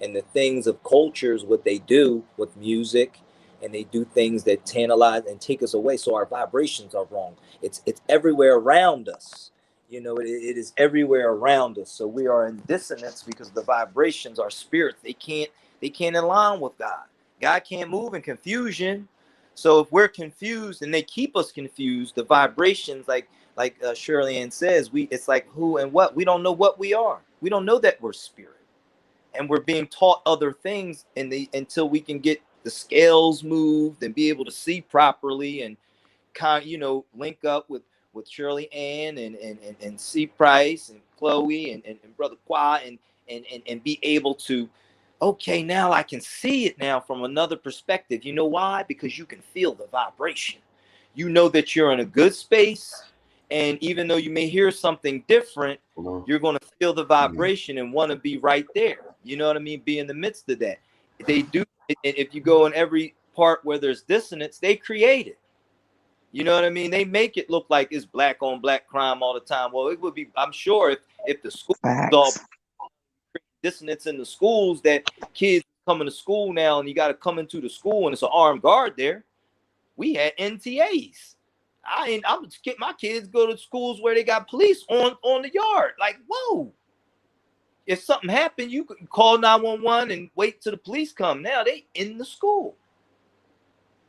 And the things of cultures, what they do with music, and they do things that tantalize and take us away. So our vibrations are wrong. It's everywhere around us. You know, it is everywhere around us. So we are in dissonance because the vibrations, our spirit, they can't align with God. God can't move in confusion. So if we're confused and they keep us confused, the vibrations, like Shirley Ann says, it's like who and what. We don't know what we are. We don't know that we're spirit, and we're being taught other things until we can get the scales moved and be able to see properly and link up with Shirley Ann and C. Price and Chloe and Brother Qua and be able to, okay, now I can see it now from another perspective. You know why? Because you can feel the vibration. You know that you're in a good space, and even though you may hear something different, you're going to feel the vibration and want to be right there. You know what I mean? Be in the midst of that. They do. If you go in every part where there's dissonance, they create it. You know what I mean? They make it look like it's black on black crime all the time. Well, it would be, I'm sure, if the school all dissonance in the schools, that kids coming to school now and you got to come into the school and it's an armed guard there. We had NTAs. I'm get my kids go to schools where they got police on the yard. Like, whoa. If something happened, you could call 911 and wait till the police come. Now they in the school.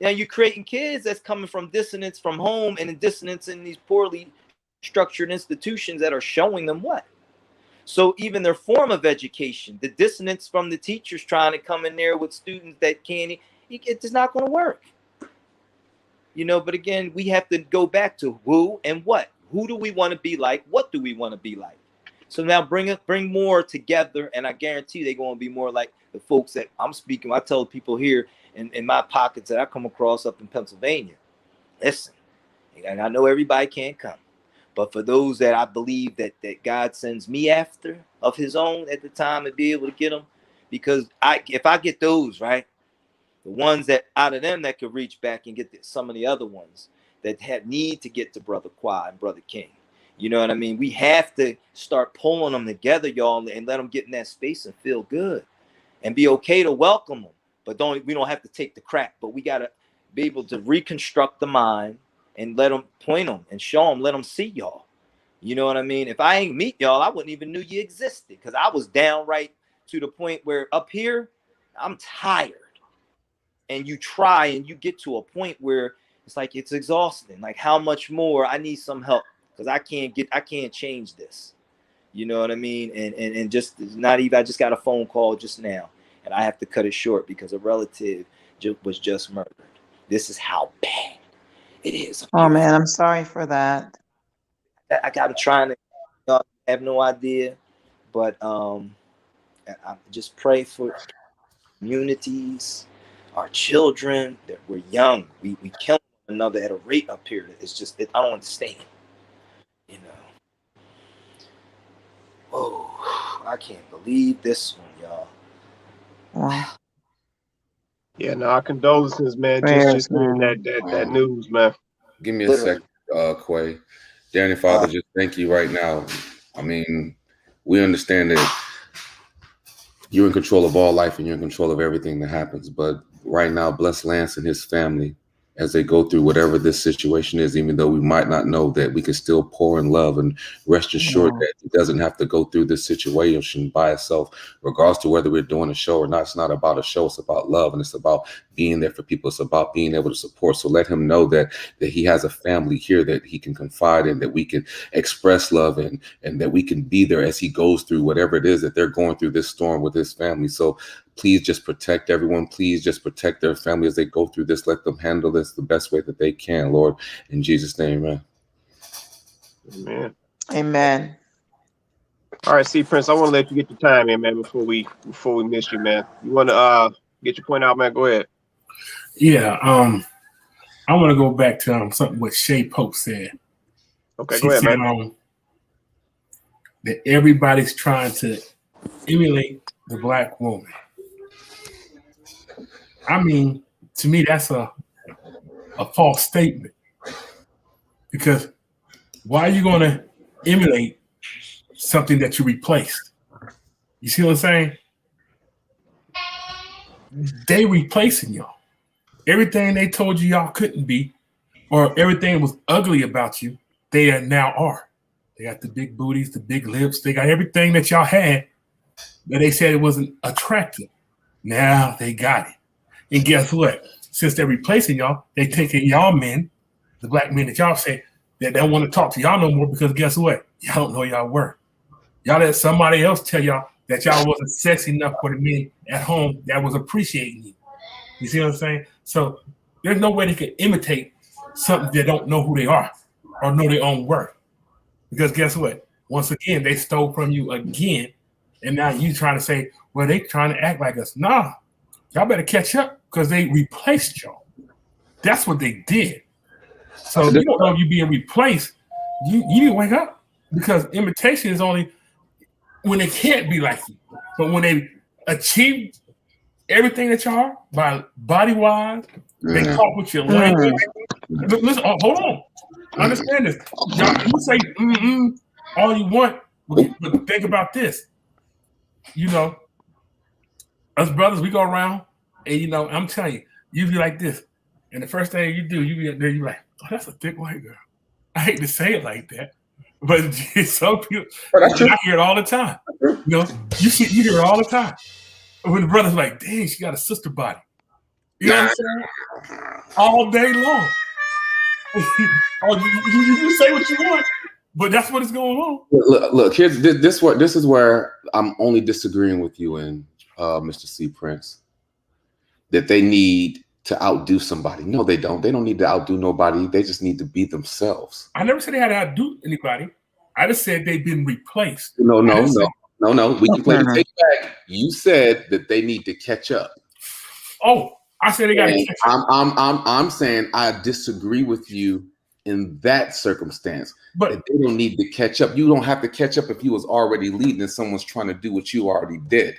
Now you're creating kids that's coming from dissonance from home and in dissonance in these poorly structured institutions that are showing them what. So even their form of education, the dissonance from the teachers trying to come in there with students that can't, it's not going to work. You know, but again, we have to go back to who and what. Who do we want to be like? What do we want to be like? So now bring more together, and I guarantee they're going to be more like the folks that I'm speaking. I tell people here in my pockets that I come across up in Pennsylvania. Listen, I know everybody can't come, but for those that I believe that God sends me after of His own at the time and be able to get them, because if I get those right, the ones that out of them that could reach back and get some of the other ones that need to get to Brother Qua and Brother King. You know what I mean? We have to start pulling them together, y'all, and let them get in that space and feel good and be okay to welcome them. But we don't have to take the crap, but we got to be able to reconstruct the mind and let them point them and show them, let them see y'all. You know what I mean? If I ain't meet y'all, I wouldn't even knew you existed, because I was downright to the point where up here, I'm tired. And you try and you get to a point where it's like it's exhausting. Like, how much more? I need some help, because I can't change this. You know what I mean? And just not even, I just got a phone call just now, and I have to cut it short because a relative was just murdered. This is how bad it is. Oh man, I'm sorry for that. I got trying to have no idea, but I just pray for communities, our children, that we're young. We kill one another at a rate up here. It's just, I don't understand. You know. Oh, I can't believe this one, y'all. Wow. Yeah, no, our condolences, man. Prayers, Just hearing that news, man. Give me a second, Quay. Danny, Father, just thank you right now. I mean, we understand that you're in control of all life and you're in control of everything that happens. But right now, bless Lance and his family as they go through whatever this situation is, even though we might not know, that we can still pour in love, and rest assured that he doesn't have to go through this situation by itself, regardless to whether we're doing a show or not. It's not about a show. It's about love, and it's about being there for people. It's about being able to support. So let him know that he has a family here that he can confide in, that we can express love in, and that we can be there as he goes through whatever it is that they're going through this storm with his family. So please just protect everyone. Please just protect their family as they go through this. Let them handle this the best way that they can, Lord. In Jesus' name, amen. Amen. Amen. All right, see, Prince, I want to let you get your time in, man, before we miss you, man. You want to get your point out, man? Go ahead. Yeah, I want to go back to something what Shay Pope said. Okay, go ahead, said, man. That everybody's trying to emulate the Black woman. I mean, to me, that's a false statement, because why are you going to emulate something that you replaced? You see what I'm saying? They replacing y'all. Everything they told you y'all couldn't be, or everything was ugly about you, they now are. They got the big booties, the big lips. They got everything that y'all had that they said it wasn't attractive. Now they got it. And guess what? since they're replacing y'all, they taking y'all men, the black men that y'all say that they don't want to talk to y'all no more because guess what? Y'all don't know y'all worth. Y'all let somebody else tell y'all that y'all wasn't sexy enough for the men at home that was appreciating you. You see what I'm saying? So there's no way they can imitate something they don't know who they are or know their own worth. Because guess what? Once again, they stole from you again. And now you trying to say, well, they trying to act like us. Nah, y'all better catch up because they replaced y'all. That's what they did. So if you don't know you being replaced, you need to wake up because imitation is only when they can't be like you. But when they achieve everything that y'all are by body-wise, they talk with your language. Listen, hold on. Understand this. Y'all, you say all you want, but think about this. You know, us brothers, we go around, and you know, I'm telling you, you be like this, and the first thing you do, you be up there, you like, oh, that's a thick white girl. I hate to say it like that, but some people, I hear it all the time. You know, you hear it all the time. When the brother's like, dang, she got a sister body. You know what I'm saying? All day long. You say what you want, but that's what is going on. Look, here's this is where I'm only disagreeing with you and Mr. C. Prince. That they need to outdo somebody. No, they don't. They don't need to outdo nobody. They just need to be themselves. I never said they had to outdo anybody. I just said they've been replaced. No. We can play the tape back. You said that they need to catch up. Oh, I said they got to catch up. I'm saying I disagree with you in that circumstance. But they don't need to catch up. You don't have to catch up if you was already leading and someone's trying to do what you already did.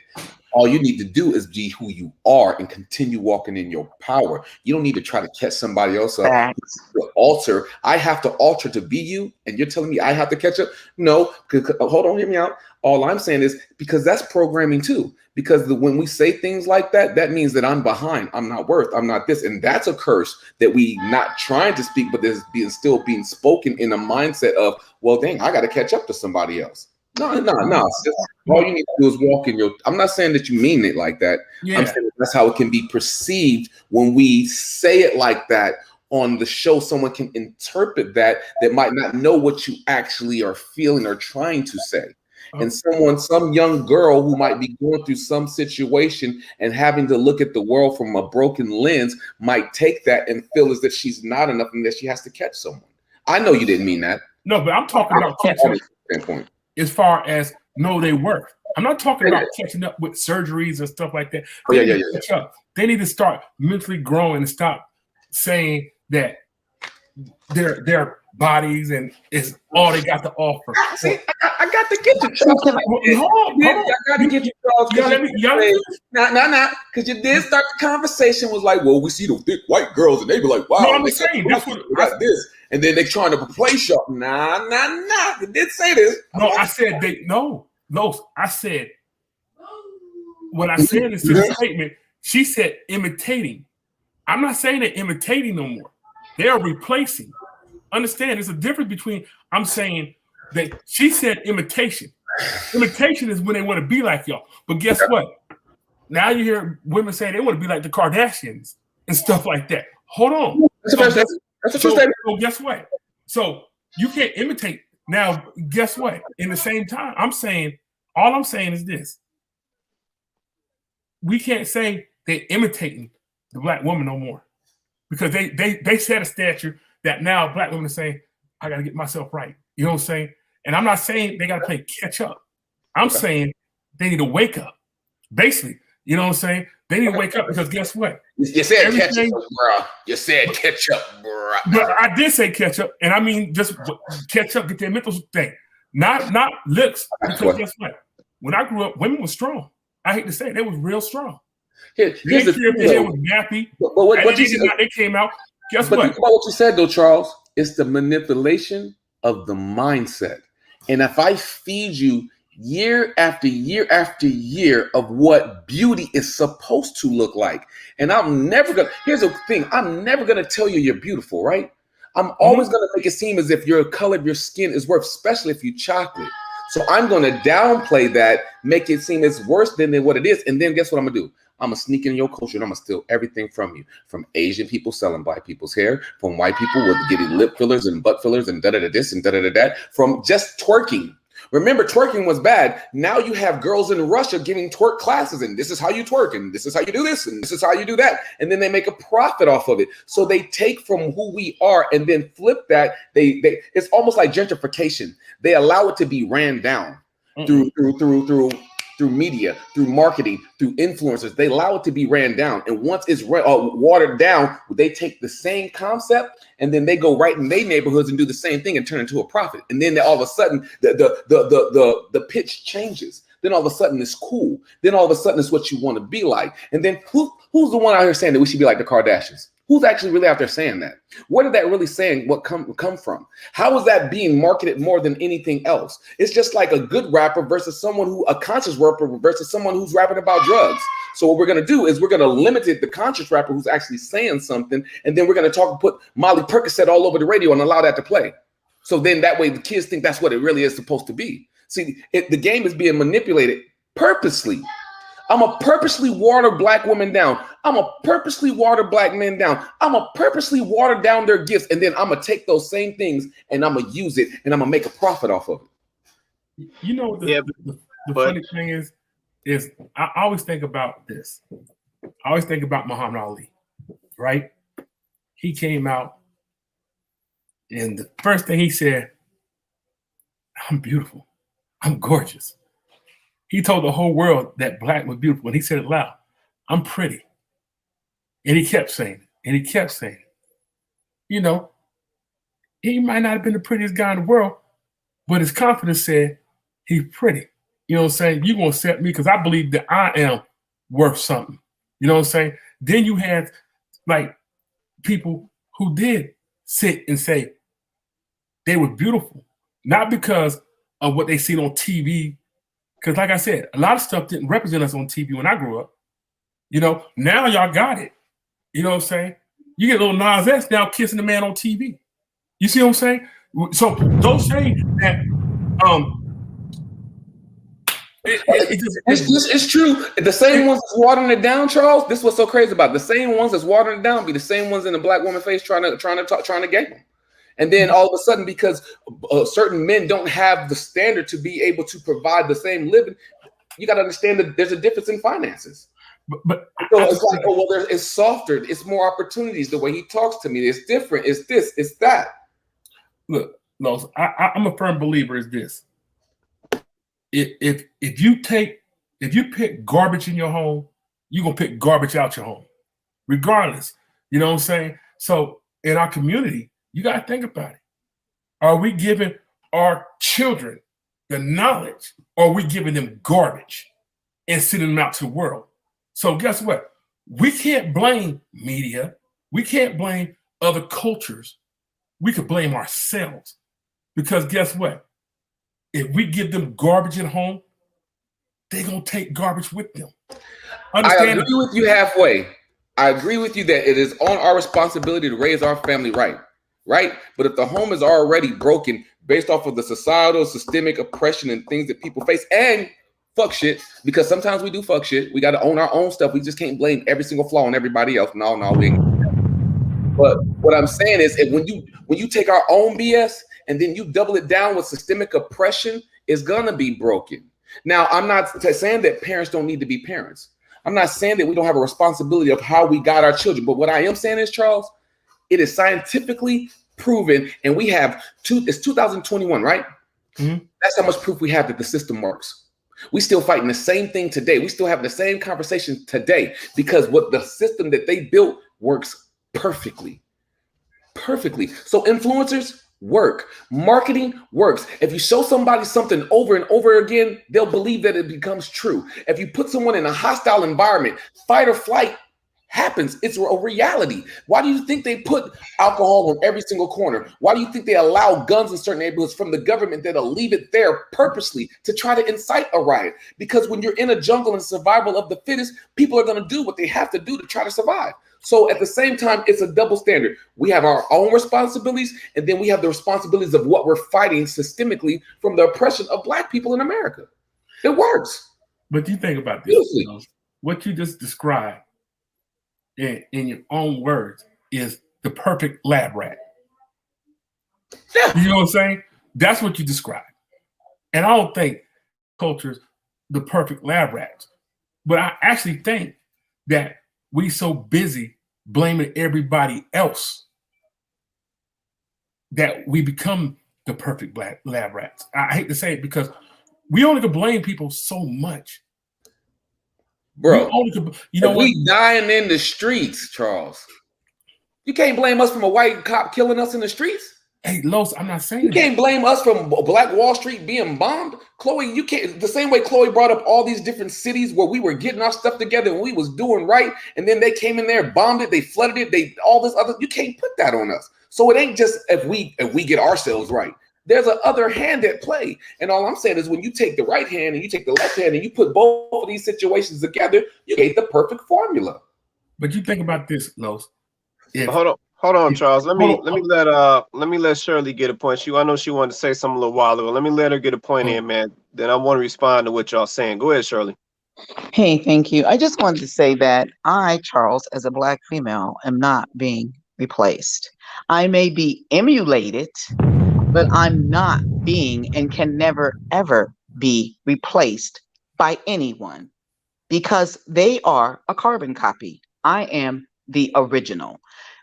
All you need to do is be who you are and continue walking in your power. You don't need to try to catch somebody else up. Alter. I have to alter to be you, and you're telling me I have to catch up? No. Hold on, hear me out. All I'm saying is because that's programming too. Because when we say things like that, that means that I'm behind. I'm not worth. I'm not this, and that's a curse that we not trying to speak, but there's still being spoken in a mindset of, well, dang, I got to catch up to somebody else. No. All you need to do is walk in your. I'm not saying that you mean it like that. Yeah. I'm saying that's how it can be perceived when we say it like that on the show. Someone can interpret that might not know what you actually are feeling or trying to say. And some young girl who might be going through some situation and having to look at the world from a broken lens might take that and feel as if she's not enough and that she has to catch someone. I know you didn't mean that. No, but I'm talking about catching up as far as know their worth. I'm not talking about catching up with surgeries and stuff like that. They need to start mentally growing and stop saying that their bodies and is all they got to offer. See, I got to get you, Charles. I got to get you, Charles. Nah, because you did start the conversation was like, well, we see the thick white girls and they be like, wow. No, I'm saying that's what got this. And then they trying to replace y'all. Nah. You did say this. No, I said they no. I said what I said in this statement. She said imitating. I'm not saying they're imitating no more. They are replacing. Understand, there's a difference between. I'm saying that she said imitation. Imitation is when they want to be like y'all. But guess what? Now you hear women say they want to be like the Kardashians and stuff like that. Hold on. So guess what? So you can't imitate. Now, guess what? In the same time, all I'm saying is this. We can't say they're imitating the black woman no more. Because they set a stature that now black women are saying, I got to get myself right. You know what I'm saying? And I'm not saying they got to play catch up. I'm saying they need to wake up. Basically, you know what I'm saying? They need to wake up because guess what? You said catch up, bro. You said catch up, bro. But I did say catch up, and I mean just catch up, get their mental thing. Not looks. Because guess what? When I grew up, women were strong. I hate to say it, they was real strong. Here's the thing, their hair was nappy. They came out. Guess what? Think about what you said, though, Charles. It's the manipulation of the mindset. And if I feed you year after year after year of what beauty is supposed to look like, and here's the thing, I'm never gonna tell you you're beautiful, right? I'm always gonna make it seem as if your color of your skin is worth, especially if you chocolate. So I'm gonna downplay that, make it seem it's worse than what it is, and then guess what I'm gonna do? I'm gonna sneak in your culture and I'm gonna steal everything from you. From Asian people selling black people's hair, from white people with getting lip fillers and butt fillers and da da da this and da da da that, from just twerking. Remember, twerking was bad. Now you have girls in Russia giving twerk classes, and this is how you twerk, and this is how you do this, and this is how you do that. And then they make a profit off of it. So they take from who we are and then flip that. It's almost like gentrification. They allow it to be ran down through media, through marketing, through influencers. They allow it to be ran down. And once it's watered down, they take the same concept and then they go right in their neighborhoods and do the same thing and turn it into a profit. And then all of a sudden, the pitch changes. Then all of a sudden it's cool. Then all of a sudden it's what you want to be like. And then who's the one out here saying that we should be like the Kardashians? Who's actually really out there saying that? What is that really saying? What come from? How is that being marketed more than anything else? It's just like a good rapper versus a conscious rapper versus someone who's rapping about drugs. So what we're gonna do is we're gonna limit the conscious rapper who's actually saying something, and then we're gonna put Molly Percocet all over the radio and allow that to play. So then that way the kids think that's what it really is supposed to be. See, the game is being manipulated purposely. I'm a purposely water black women down. I'm a purposely water black men down. I'm a purposely water down their gifts. And then I'm going to take those same things and I'm going to use it and I'm going to make a profit off of it. You know, the funny thing is I always think about this. I always think about Muhammad Ali, right? He came out and the first thing he said, I'm beautiful. I'm gorgeous. He told the whole world that black was beautiful, and he said it loud. I'm pretty. And he kept saying it, and he kept saying it. You know, he might not have been the prettiest guy in the world, but his confidence said he's pretty. You know what I'm saying? You're going to accept me because I believe that I am worth something. You know what I'm saying? Then you had like people who did sit and say they were beautiful, not because of what they seen on TV. Because like I said, a lot of stuff didn't represent us on TV when I grew up. You know, now y'all got it. You know what I'm saying? You get a little Nas X now kissing the man on TV. You see what I'm saying? So don't say that. It's true. The same ones that's watering it down, Charles. This is what's so crazy about it. The same ones that's watering it down be the same ones in the black woman face trying to get them. And then all of a sudden, because certain men don't have the standard to be able to provide the same living, you got to understand that there's a difference in finances. But so it's like, oh, well, it's softer. It's more opportunities. The way he talks to me, it's different. It's this, it's that. Look, Los, I'm a firm believer is this. If you pick garbage in your home, you're going to pick garbage out your home, regardless. You know what I'm saying? So in our community, you got to think about it. Are we giving our children the knowledge, or are we giving them garbage and sending them out to the world? So guess what? We can't blame media. We can't blame other cultures. We could blame ourselves. Because guess what? If we give them garbage at home, they're going to take garbage with them. I agree with you halfway. I agree with you that it is on our responsibility to raise our family right? But if the home is already broken based off of the societal, systemic oppression and things that people face, and fuck shit, because sometimes we do fuck shit. We got to own our own stuff. We just can't blame every single flaw on everybody else. No, we ain't. But what I'm saying is, when you take our own BS and then you double it down with systemic oppression, it's gonna be broken. Now, I'm not saying that parents don't need to be parents. I'm not saying that we don't have a responsibility of how we got our children. But what I am saying is, Charles, it is scientifically proven, and we have it's 2021, right? Mm-hmm. That's how much proof we have that the system works. We still fighting the same thing today. We still have the same conversation today because what the system that they built works perfectly. So influencers work. Marketing works. If you show somebody something over and over again, they'll believe that it becomes true. If you put someone in a hostile environment, fight or flight happens. It's a reality. Why do you think they put alcohol on every single corner? Why do you think they allow guns in certain neighborhoods from the government that'll leave it there purposely to try to incite a riot? Because when you're in a jungle and survival of the fittest, people are going to do what they have to do to try to survive. So at the same time, it's a double standard. We have our own responsibilities, and then we have the responsibilities of what we're fighting systemically from the oppression of Black people in America. It works. But you think about this. what you just described in your own words is the perfect lab rat. You know what I'm saying? That's what you described. And I don't think culture's the perfect lab rats. But I actually think that we so busy blaming everybody else that we become the perfect lab rats. I hate to say it because we only can blame people so much. Bro, you know what? We dying in the streets, Charles. You can't blame us from a white cop killing us in the streets. Hey, Los, I'm not saying you can't blame us from Black Wall Street being bombed. Chloe, you can't. The same way Chloe brought up all these different cities where we were getting our stuff together and we was doing right, and then they came in there, bombed it, they flooded it, they all this other. You can't put that on us. So it ain't just if we get ourselves right. There's a other hand at play, and all I'm saying is when you take the right hand and you take the left hand and you put both of these situations together, you get the perfect formula. But you think about this, Los. Hold on, Charles. Let me let Shirley get a point. I know she wanted to say something a little while ago. Let me let her get a point in, man. Then I want to respond to what y'all saying. Go ahead, Shirley. Hey, thank you. I just wanted to say that I, Charles, as a Black female, am not being replaced. I may be emulated, but I'm not being and can never, ever be replaced by anyone because they are a carbon copy. I am the original.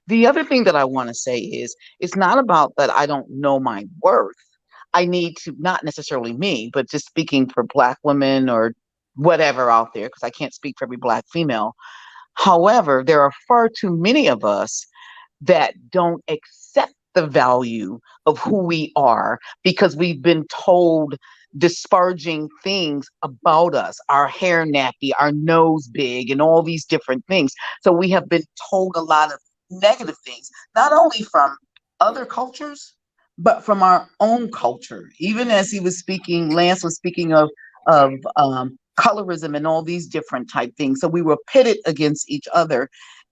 The other thing that I want to say is it's not about that I don't know my worth. I need to, not necessarily me, but just speaking for Black women or whatever out there, because I can't speak for every Black female. However, there are far too many of us that don't accept the value of who we are because we've been told disparaging things about us, our hair nappy, our nose big, and all these different things. So we have been told a lot of negative things, not only from other cultures, but from our own culture. Even as he was speaking, Lance was speaking of colorism and all these different type things. So we were pitted against each other.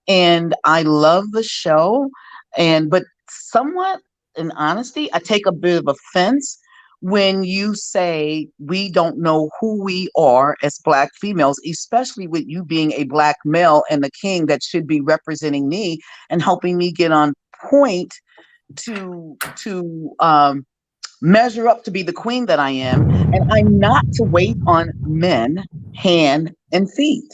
And I love the show, but somewhat in honesty, I take a bit of offense when you say we don't know who we are as Black females, especially with you being a Black male and the king that should be representing me and helping me get on point to measure up to be the queen that I am. And I'm not to wait on men, hand and feet,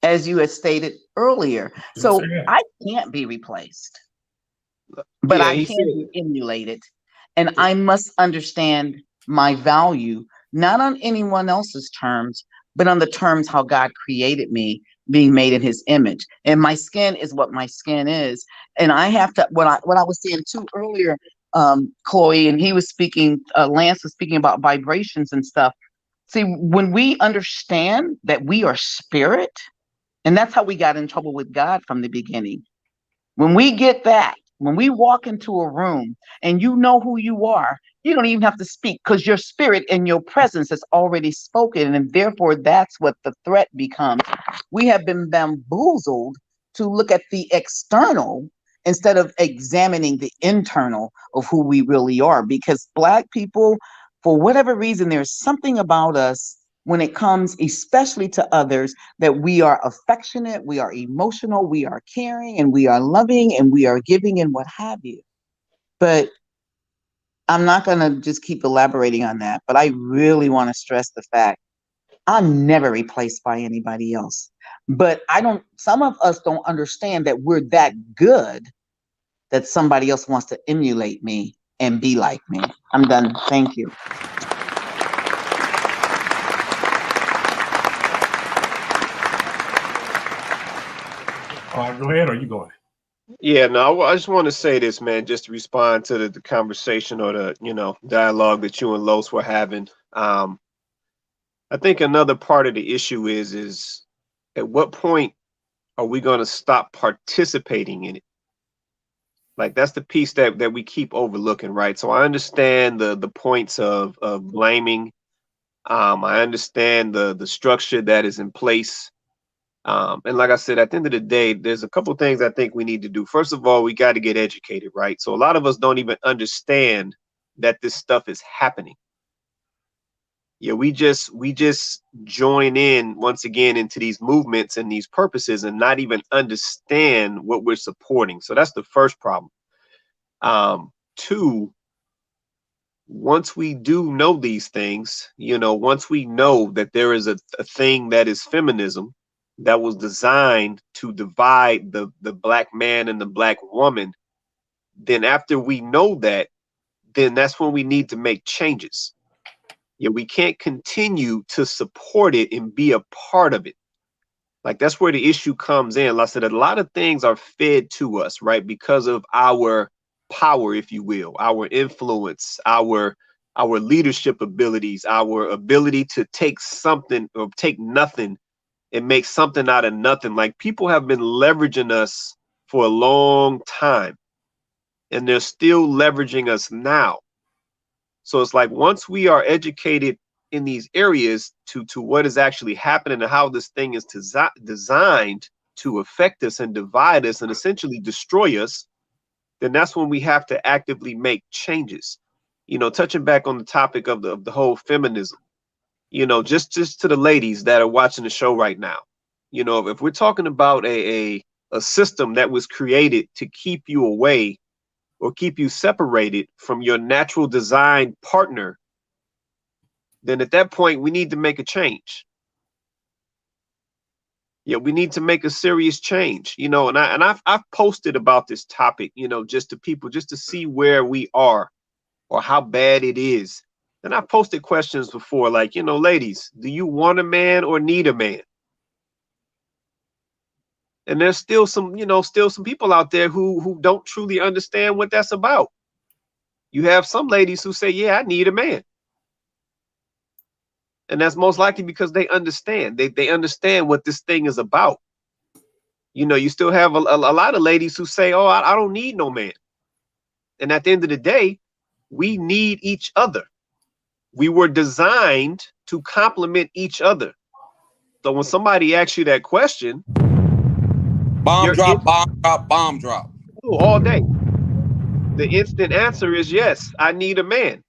as you had stated earlier. So I can't be replaced, but I can be emulated. And I must understand my value, not on anyone else's terms, but on the terms how God created me, being made in his image. And my skin is what my skin is. And I have to, what I was saying too earlier, Chloe, and he was speaking, Lance was speaking about vibrations and stuff. See, when we understand that we are spirit, and that's how we got in trouble with God from the beginning. When we get that, when we walk into a room and you know who you are, you don't even have to speak because your spirit and your presence has already spoken. And therefore, that's what the threat becomes. We have been bamboozled to look at the external instead of examining the internal of who we really are. Because Black people, for whatever reason, there's something about us when it comes especially to others, that we are affectionate, we are emotional, we are caring, and we are loving, and we are giving, and what have you. But I'm not going to just keep elaborating on that, but I really want to stress the fact I'm never replaced by anybody else. But some of us don't understand that we're that good that somebody else wants to emulate me and be like me. I'm done. Thank you. All right, go ahead, or are you going? Yeah, no, I just want to say this, man, just to respond to the conversation or the, dialogue that you and Los were having. I think another part of the issue is at what point are we going to stop participating in it? Like, that's the piece that we keep overlooking, right? So I understand the points of blaming. I understand the structure that is in place. And like I said, at the end of the day, there's a couple of things I think we need to do. First of all, we got to get educated, right? So a lot of us don't even understand that this stuff is happening. Yeah, we just join in once again into these movements and these purposes and not even understand what we're supporting. So that's the first problem. Two, once we do know these things, once we know that there is a thing that is feminism that was designed to divide the black man and the black woman, then after we know that, then that's when we need to make changes. Yeah, we can't continue to support it and be a part of it. Like, that's where the issue comes in. Like I said, a lot of things are fed to us, right? Because of our power, if you will, our influence, our leadership abilities, our ability to take something or take nothing and make something out of nothing. Like, people have been leveraging us for a long time, and they're still leveraging us now. So it's like, once we are educated in these areas to what is actually happening and how this thing is designed to affect us and divide us and essentially destroy us, then that's when we have to actively make changes. Touching back on the topic of the whole feminism, just to the ladies that are watching the show right now, if we're talking about a system that was created to keep you away or keep you separated from your natural design partner, then at that point we need to make a change. Yeah, we need to make a serious change, and I've posted about this topic, just to people, just to see where we are or how bad it is. And I've posted questions before, like, ladies, do you want a man or need a man? And there's still some people out there who don't truly understand what that's about. You have some ladies who say, yeah, I need a man. And that's most likely because they understand. They understand what this thing is about. You still have a lot of ladies who say, oh, I don't need no man. And at the end of the day, we need each other. We were designed to complement each other. So when somebody asks you that question, bomb drop. All day, the instant answer is yes, I need a man.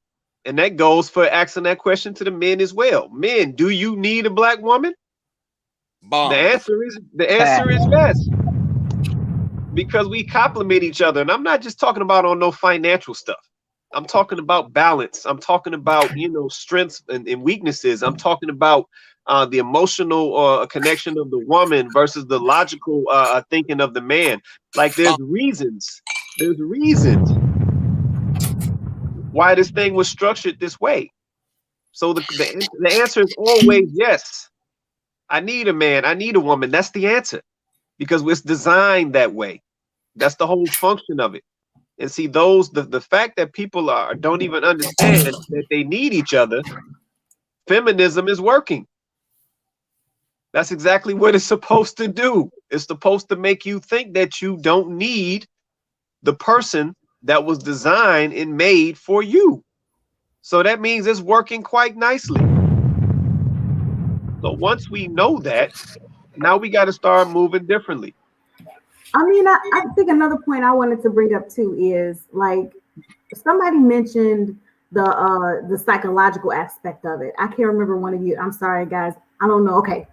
And that goes for asking that question to the men as well. Men, do you need a black woman? Bomb. The answer is yes. Because we complement each other. And I'm not just talking about on no financial stuff. I'm talking about balance. I'm talking about, strengths and weaknesses. I'm talking about the emotional connection of the woman versus the logical thinking of the man. Like, there's reasons why this thing was structured this way. So the answer is always yes. I need a man. I need a woman. That's the answer, because it's designed that way. That's the whole function of it. And see, the fact that people don't even understand that they need each other, feminism is working. That's exactly what it's supposed to do. It's supposed to make you think that you don't need the person that was designed and made for you. So that means it's working quite nicely. So once we know that, now we got to start moving differently. I mean, I think another point I wanted to bring up too is, like, somebody mentioned the psychological aspect of it. I can't remember one of you. I'm sorry, guys. I don't know. Okay,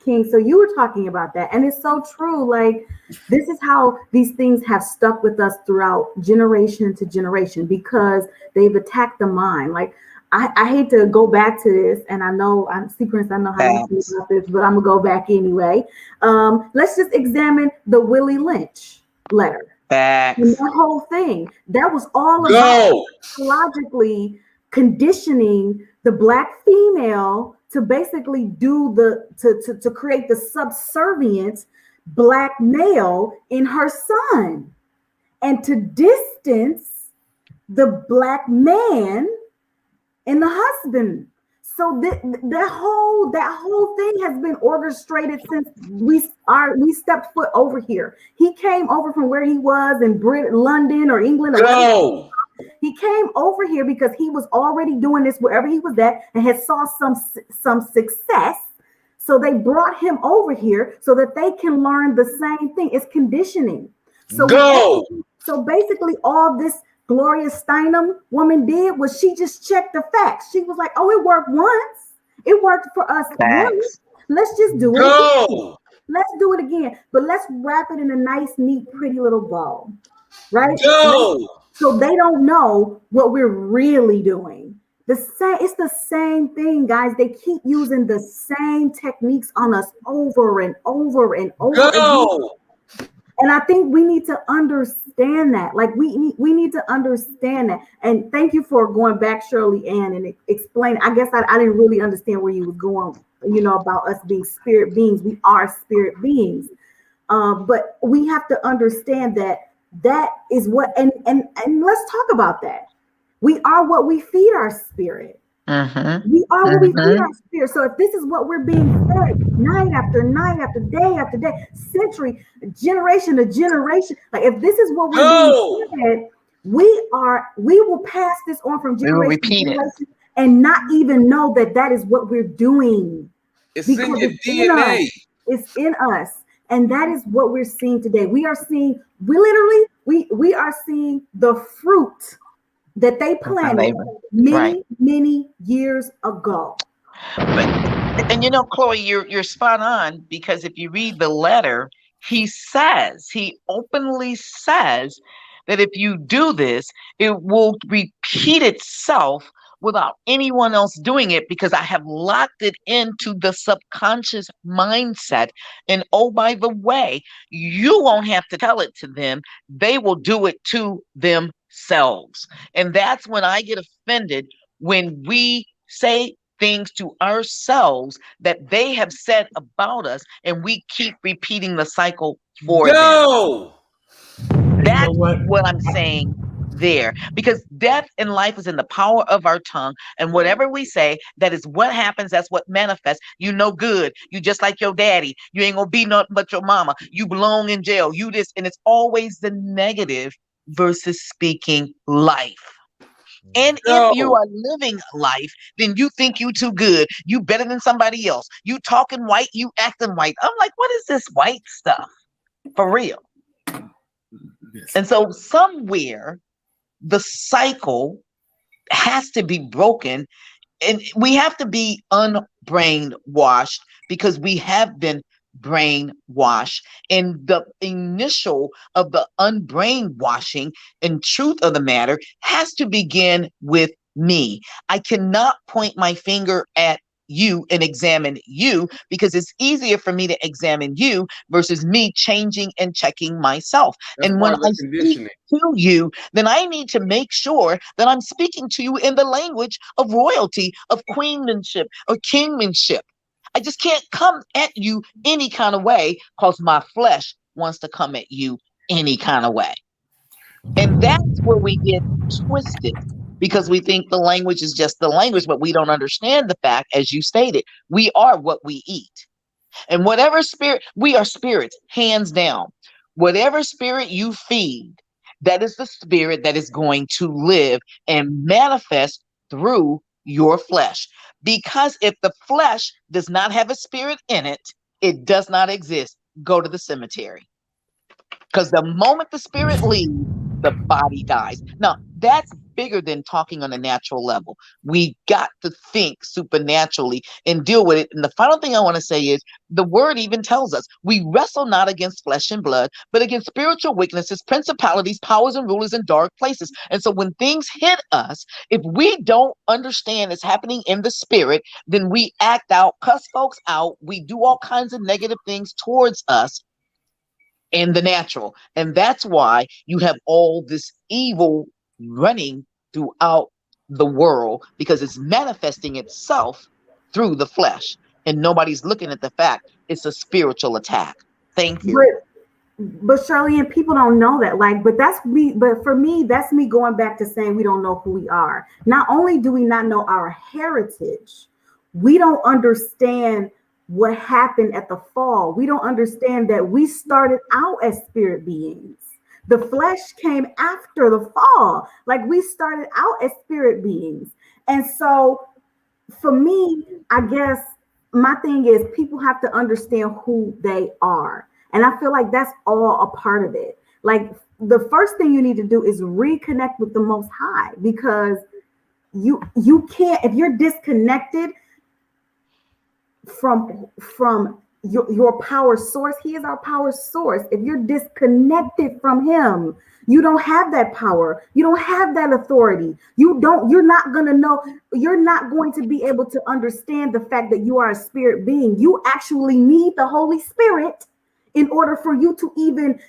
King. So you were talking about that, and it's so true. Like, this is how these things have stuck with us throughout generation to generation, because they've attacked the mind. Like, I hate to go back to this, and I know Prince, I know how you feel about this, but I'm gonna go back anyway. Let's just examine the Willie Lynch letter. And the whole thing that was all about psychologically conditioning the black female to basically do to create the subservient black male in her son, and to distance the black man in the husband. So that whole thing has been orchestrated since we stepped foot over here. He came over from where he was in London or England. He came over here because he was already doing this wherever he was at and had saw some success. So they brought him over here so that they can learn the same thing. It's conditioning. So basically all this Gloria Steinem woman did was she just checked the facts. She was like, oh, it worked once. It worked for us once. Let's just do it again. Let's do it again. But let's wrap it in a nice, neat, pretty little ball. Right? So they don't know what we're really doing. It's the same thing, guys. They keep using the same techniques on us over and over and over again. And I think we need to understand that. Like we need to understand that. And thank you for going back, Shirley Ann, and explain. I guess I didn't really understand where you was going, about us being spirit beings. We are spirit beings. But we have to understand that is what, and let's talk about that. We are what we feed our spirit. We are what we feed our spirit. So if this is what we're being fed night after night after day, century, generation to generation, like if this is what we're being fed, we will pass this on from generation to generation and not even know that is what we're doing. It's in your DNA. It's in us. And that is what we're seeing today. We are seeing, we are seeing the fruit that they planted many years ago. And Chloe, you're spot on, because if you read the letter, he openly says that if you do this, it will repeat itself without anyone else doing it, because I have locked it into the subconscious mindset. And oh, by the way, you won't have to tell it to them. They will do it to themselves. And that's when I get offended, when we say things to ourselves that they have said about us, and we keep repeating the cycle for them. That's what I'm saying there, because death and life is in the power of our tongue, and whatever we say, that is what happens. That's what manifests. You no good. You just like your daddy. You ain't gonna be nothing but your mama. You belong in jail. You this, and it's always the negative versus speaking life. And if you are living life, then you think you too good. You better than somebody else. You talking white, you acting white. I'm like, what is this white stuff? For real. And so somewhere the cycle has to be broken, and we have to be unbrainwashed, because we have been brainwashed. And the initial of the unbrainwashing and truth of the matter has to begin with me. I cannot point my finger at you and examine you, because it's easier for me to examine you versus me changing and checking myself. That's, and when I speak to you, then I need to make sure that I'm speaking to you in the language of royalty, of queenmanship, or kingmanship. I just can't come at you any kind of way, because my flesh wants to come at you any kind of way. And that's where we get twisted, because we think the language is just the language, but we don't understand the fact, as you stated, we are what we eat. And whatever spirit, we are spirits, hands down. Whatever spirit you feed, that is the spirit that is going to live and manifest through your flesh. Because if the flesh does not have a spirit in it, it does not exist. Go to the cemetery. Because the moment the spirit leaves, the body dies. Now, that's bigger than talking on a natural level. We got to think supernaturally and deal with it. And the final thing I want to say is, the word even tells us we wrestle not against flesh and blood, but against spiritual weaknesses, principalities, powers, and rulers in dark places. And so when things hit us, if we don't understand it's happening in the spirit, then we act out, cuss folks out. We do all kinds of negative things towards us in the natural. And that's why you have all this evil running throughout the world, because it's manifesting itself through the flesh, and nobody's looking at the fact it's a spiritual attack. Thank you. But Shirley, and people don't know that, but for me, that's me going back to saying we don't know who we are. Not only do we not know our heritage, we don't understand what happened at the fall. We don't understand that we started out as spirit beings. The flesh came after the fall. Like, we started out as spirit beings. And so for me, I guess my thing is, people have to understand who they are. And I feel like that's all a part of it. Like, the first thing you need to do is reconnect with the Most High, because you can't, if you're disconnected from your power source. He is our power source. If you're disconnected from him, you don't have that power. You don't have that authority. You're not going to know. You're not going to be able to understand the fact that you are a spirit being. You actually need the Holy Spirit in order for you to even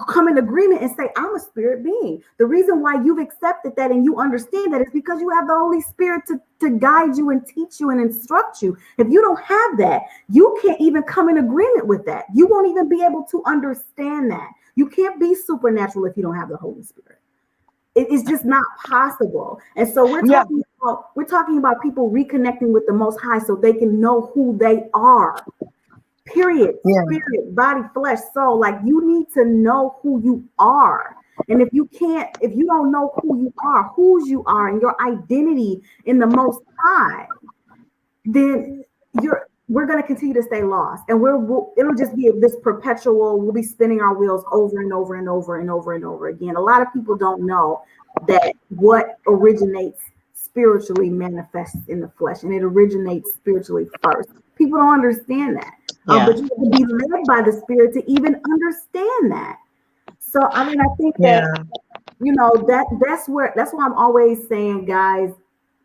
come in agreement and say, I'm a spirit being. The reason why you've accepted that and you understand that is because you have the Holy Spirit to guide you and teach you and instruct you. If you don't have that, you can't even come in agreement with that. You won't even be able to understand that. You can't be supernatural if you don't have the Holy Spirit. It's just not possible. And so we're talking about people reconnecting with the Most High so they can know who they are. Period. Yeah. Spirit, body, flesh, soul. Like, you need to know who you are. And if you don't know who you are, whose you are, and your identity in the Most High, then we're going to continue to stay lost. And it'll just be this perpetual, we'll be spinning our wheels over and over and over and over and over again. A lot of people don't know that what originates spiritually manifests in the flesh, and it originates spiritually first. People don't understand that. But you have to be led by the Spirit to even understand that. So, I mean, I think that, that's why I'm always saying, guys,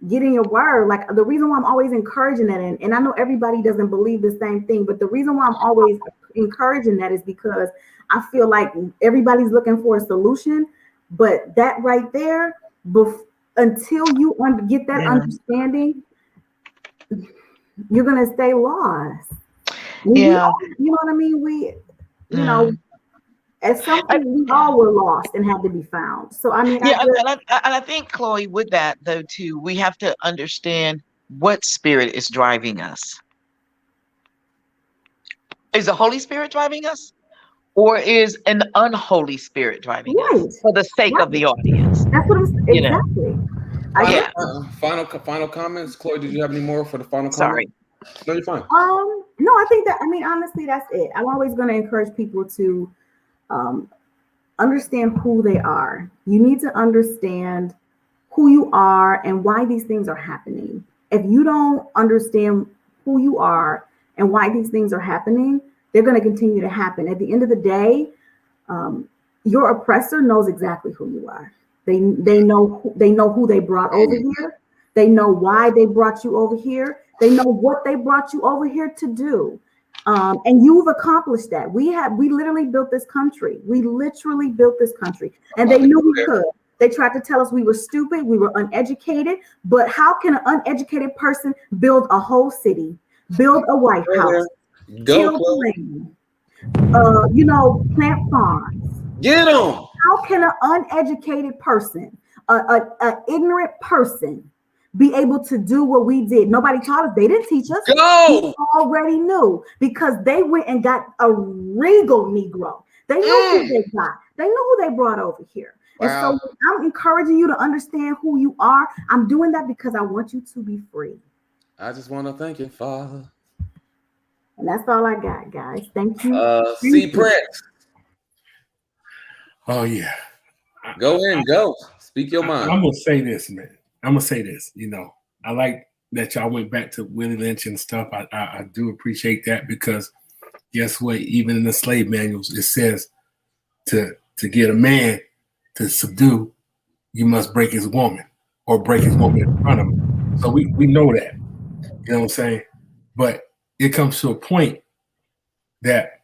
get in your word. Like, the reason why I'm always encouraging that, and I know everybody doesn't believe the same thing, but the reason why I'm always encouraging that is because I feel like everybody's looking for a solution, but that right there, until you get that understanding, you're going to stay lost. You know what I mean? At some point, we all were lost and had to be found. So, I mean, I think, Chloe, with that, though, too, we have to understand what spirit is driving us. Is the Holy Spirit driving us? Or is an unholy spirit driving us for the sake of the audience? That's what I'm saying. Exactly. Final comments. Chloe, did you have any more for the final Sorry. comment? No, you're fine. No, I think that, honestly, that's it. I'm always going to encourage people to understand who they are. You need to understand who you are and why these things are happening. If you don't understand who you are and why these things are happening, they're going to continue to happen. At the end of the day, your oppressor knows exactly who you are. They know who they brought over here. They know why they brought you over here. They know what they brought you over here to do. And you've accomplished that. We literally built this country. And they knew we could. They tried to tell us we were stupid, we were uneducated. But how can an uneducated person build a whole city, build a White House, till the land, plant farms? Get them. How can an uneducated person, an ignorant person, be able to do what we did? Nobody taught us. They didn't teach us. We already knew, because they went and got a regal Negro. They knew who they got. They knew who they brought over here. Wow. And so I'm encouraging you to understand who you are. I'm doing that because I want you to be free. I just want to thank you, Father. And that's all I got, guys. Thank you. C. Prince. Oh, yeah. Go in, go. Speak your mind. I'm going to say this, man. I like that y'all went back to Willie Lynch and stuff. I do appreciate that, because guess what? Even in the slave manuals, it says to get a man to subdue, you must break his woman, or break his woman in front of him. So we know that. You know what I'm saying? But it comes to a point that,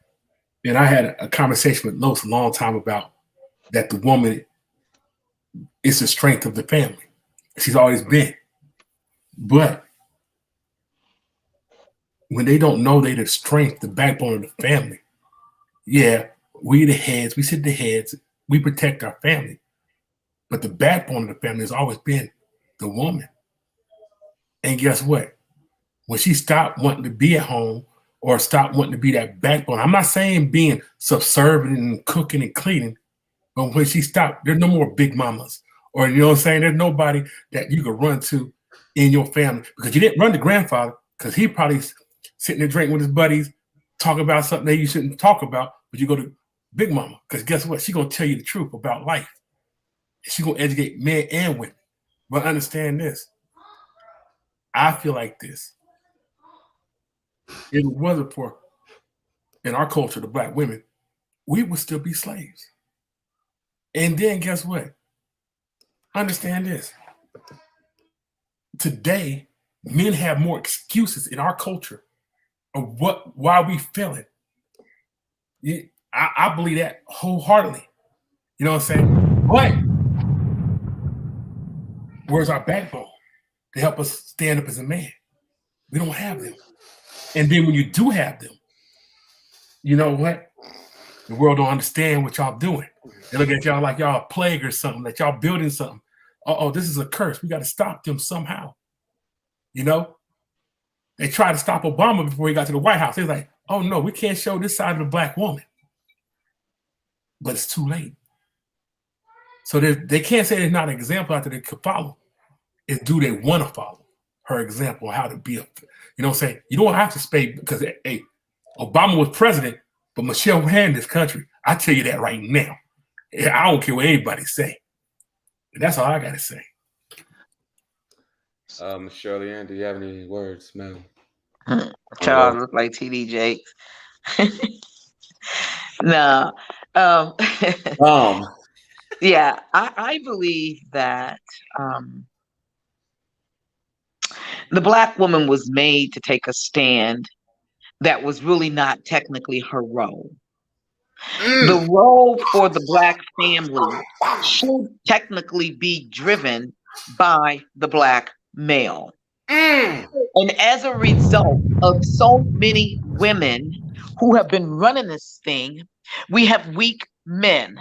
and I had a conversation with Los a long time about that the woman is the strength of the family. She's always been. But when they don't know they're the strength, the backbone of the family, we the heads, we sit the heads, we protect our family. But the backbone of the family has always been the woman. And guess what? When she stopped wanting to be at home, or stopped wanting to be that backbone, I'm not saying being subservient and cooking and cleaning, but when she stopped, there's no more big mamas. Or, you know what I'm saying? There's nobody that you could run to in your family, because you didn't run to grandfather, because he probably sitting there drinking with his buddies, talking about something that you shouldn't talk about. But you go to Big Mama, because guess what? She's gonna tell you the truth about life. She's gonna educate men and women. But understand this. I feel like this. If it wasn't for, in our culture, the black women, we would still be slaves. And then guess what? Understand this. Today, men have more excuses in our culture of why we failing. I believe that wholeheartedly. You know what I'm saying? But where's our backbone to help us stand up as a man? We don't have them. And then when you do have them, you know what? The world don't understand what y'all doing. They look at y'all like y'all a plague or something, that y'all building something. Uh-oh, this is a curse. We got to stop them somehow. You know? They tried to stop Obama before he got to the White House. They're like, oh no, we can't show this side of the black woman. But it's too late. So they can't say there's not an example out there they could follow. It's do they want to follow her example, how to be a, you know what I'm saying? You don't have to spay because, hey, Obama was president, but Michelle ran this country. I tell you that right now. I don't care what anybody say. That's all I got to say. Shirley Ann, do you have any words, ma'am? Charles look like TD Jakes. No. Yeah, I believe that the black woman was made to take a stand that was really not technically her role. The role for the black family should technically be driven by the black male. And as a result of so many women who have been running this thing, we have weak men,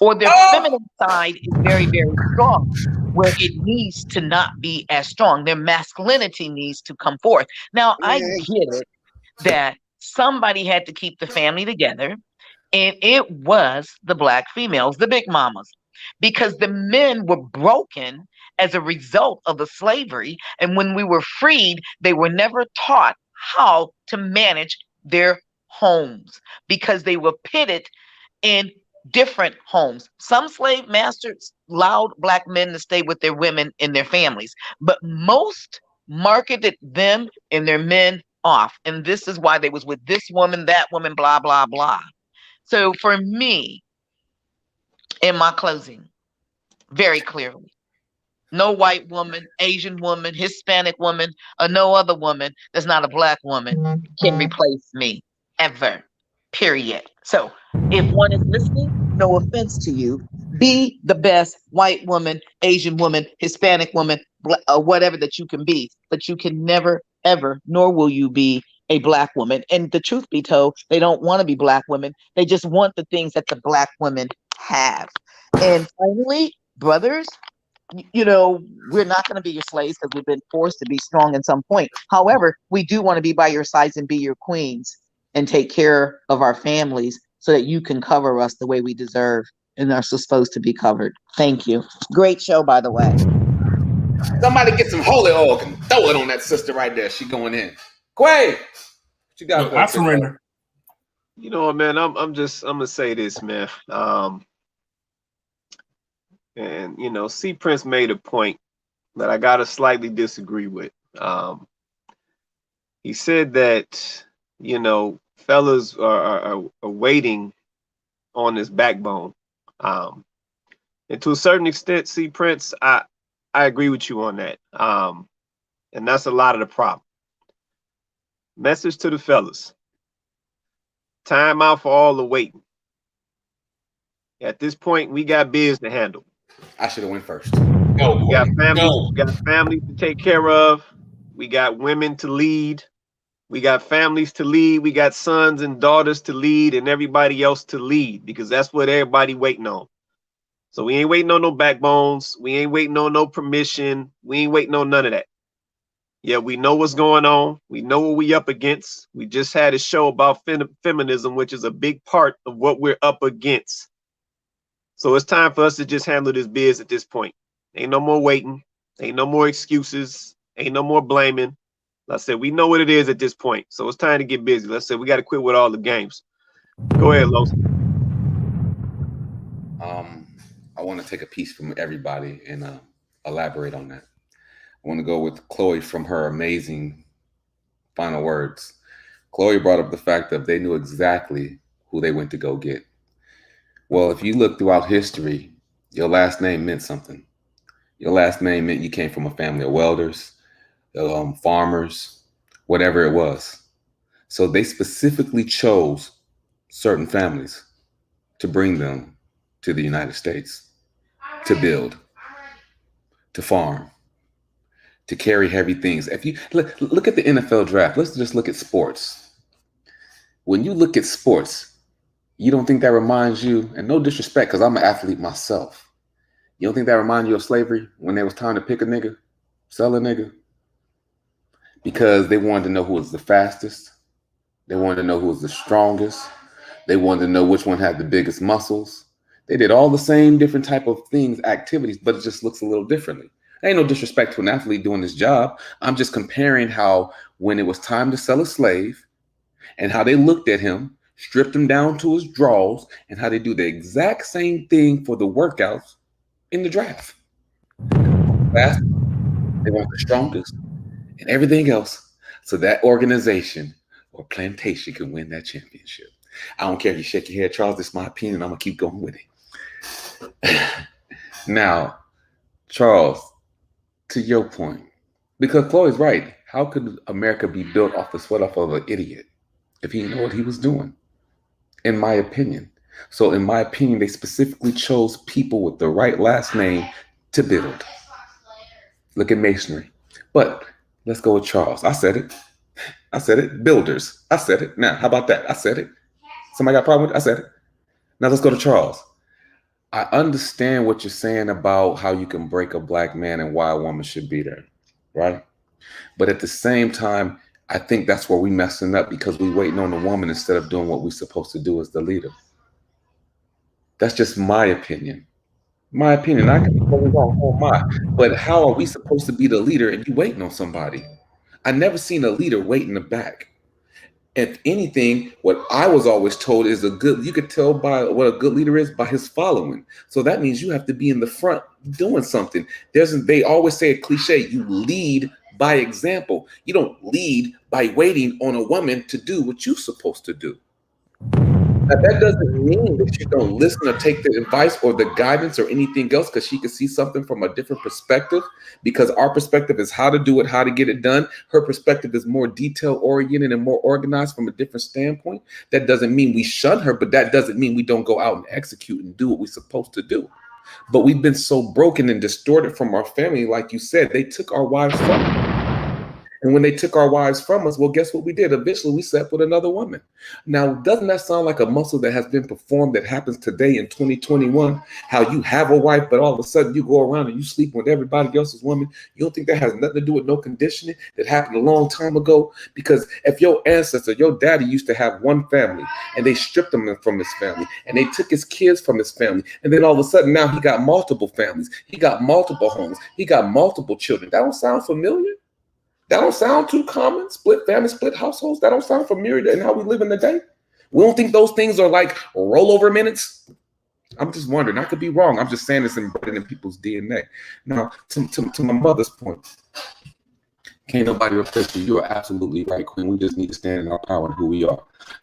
or their feminine side is very, very strong, where it needs to not be as strong. Their masculinity needs to come forth. Now, I get it that somebody had to keep the family together, and it was the black females, the big mamas, because the men were broken as a result of the slavery. And when we were freed, they were never taught how to manage their homes because they were pitted in different homes. Some slave masters allowed black men to stay with their women and their families, but most marketed them and their men off. And this is why they was with this woman, that woman, blah, blah, blah. So for me, in my closing, very clearly, no white woman, Asian woman, Hispanic woman, or no other woman that's not a black woman can replace me, ever, period. So if one is listening, no offense to you, be the best white woman, Asian woman, Hispanic woman, whatever that you can be, but you can never, ever, nor will you be a black woman. And the truth be told, they don't want to be black women. They just want the things that the black women have. And finally, brothers, you know, we're not going to be your slaves because we've been forced to be strong at some point. However, we do want to be by your sides and be your queens and take care of our families so that you can cover us the way we deserve and are supposed to be covered. Thank you. Great show, by the way. Somebody get some holy oil and throw it on that sister right there. She going in. Quay, what you got for I us? surrender. You know what, man? I'm gonna say this, man. And you know, C Prince made a point that I gotta slightly disagree with. He said that, you know, fellas are waiting on this backbone. And to a certain extent, C Prince, I agree with you on that. And that's a lot of the problem. Message to the fellas. Time out for all the waiting. At this point, we got biz to handle. I should have went first. Go, we got families to take care of. We got women to lead. We got families to lead. We got sons and daughters to lead, and everybody else to lead, because that's what everybody waiting on. So we ain't waiting on no backbones. We ain't waiting on no permission. We ain't waiting on none of that. Yeah, we know what's going on. We know what we up against. We just had a show about feminism, which is a big part of what we're up against. So it's time for us to just handle this biz at this point. Ain't no more waiting. Ain't no more excuses. Ain't no more blaming. Like I said, we know what it is at this point. So it's time to get busy. Like I said, we got to quit with all the games. Go ahead, Los. I want to take a piece from everybody and elaborate on that. I want to go with Chloe from her amazing final words. Chloe brought up the fact that they knew exactly who they went to go get. Well, if you look throughout history, your last name meant something. Your last name meant you came from a family of welders, farmers, whatever it was. So they specifically chose certain families to bring them to the United States, to build, to farm, to carry heavy things. If you look at the NFL draft, let's just look at sports. When you look at sports, you don't think that reminds you, and no disrespect, because I'm an athlete myself, you don't think that reminds you of slavery when there was time to pick a nigga, sell a nigga? Because they wanted to know who was the fastest. They wanted to know who was the strongest. They wanted to know which one had the biggest muscles. They did all the same different type of things, activities, but it just looks a little differently. Ain't no disrespect to an athlete doing this job. I'm just comparing how when it was time to sell a slave and how they looked at him, stripped him down to his drawers, and how they do the exact same thing for the workouts in the draft. Fast, they want the strongest and everything else so that organization or plantation can win that championship. I don't care if you shake your head, Charles, this is my opinion. I'm going to keep going with it. Now, Charles, to your point, because Chloe's right. How could America be built off the sweat off of an idiot if he didn't know what he was doing? In my opinion. So in my opinion, they specifically chose people with the right last name to build. Look at masonry. But let's go with Charles. I said it. I said it. Builders. I said it. Now, how about that? I said it. Somebody got a problem with it? I said it. Now let's go to Charles. I understand what you're saying about how you can break a black man and why a woman should be there, right? But at the same time, I think that's where we messing up because we waiting on the woman instead of doing what we're supposed to do as the leader. That's just my opinion. My opinion. I can be totally wrong. Oh my. But how are we supposed to be the leader and you waiting on somebody? I never seen a leader wait in the back. If anything, what I was always told is you could tell by what a good leader is by his following. So that means you have to be in the front doing something. They always say a cliche, you lead by example. You don't lead by waiting on a woman to do what you're supposed to do. Now, that doesn't mean that you don't listen or take the advice or the guidance or anything else because she can see something from a different perspective because our perspective is how to do it, how to get it done. Her perspective is more detail oriented and more organized from a different standpoint. That doesn't mean we shun her, but that doesn't mean we don't go out and execute and do what we're supposed to do. But we've been so broken and distorted from our family. Like you said, they took our wives from us. And when they took our wives from us, well, guess what we did? Eventually, we slept with another woman. Now, doesn't that sound like a muscle that has been performed that happens today in 2021? How you have a wife, but all of a sudden you go around and you sleep with everybody else's woman. You don't think that has nothing to do with no conditioning that happened a long time ago? Because if your ancestor, your daddy used to have one family and they stripped him from his family and they took his kids from his family. And then all of a sudden now he got multiple families. He got multiple homes. He got multiple children. That don't sound familiar? That don't sound too common. Split families, split households. That don't sound familiar in how we live in the day. We don't think those things are like rollover minutes. I'm just wondering. I could be wrong. I'm just saying it's embedded in people's DNA. Now, to my mother's point, can't nobody replace you. You are absolutely right, Queen. We just need to stand in our power and who we are.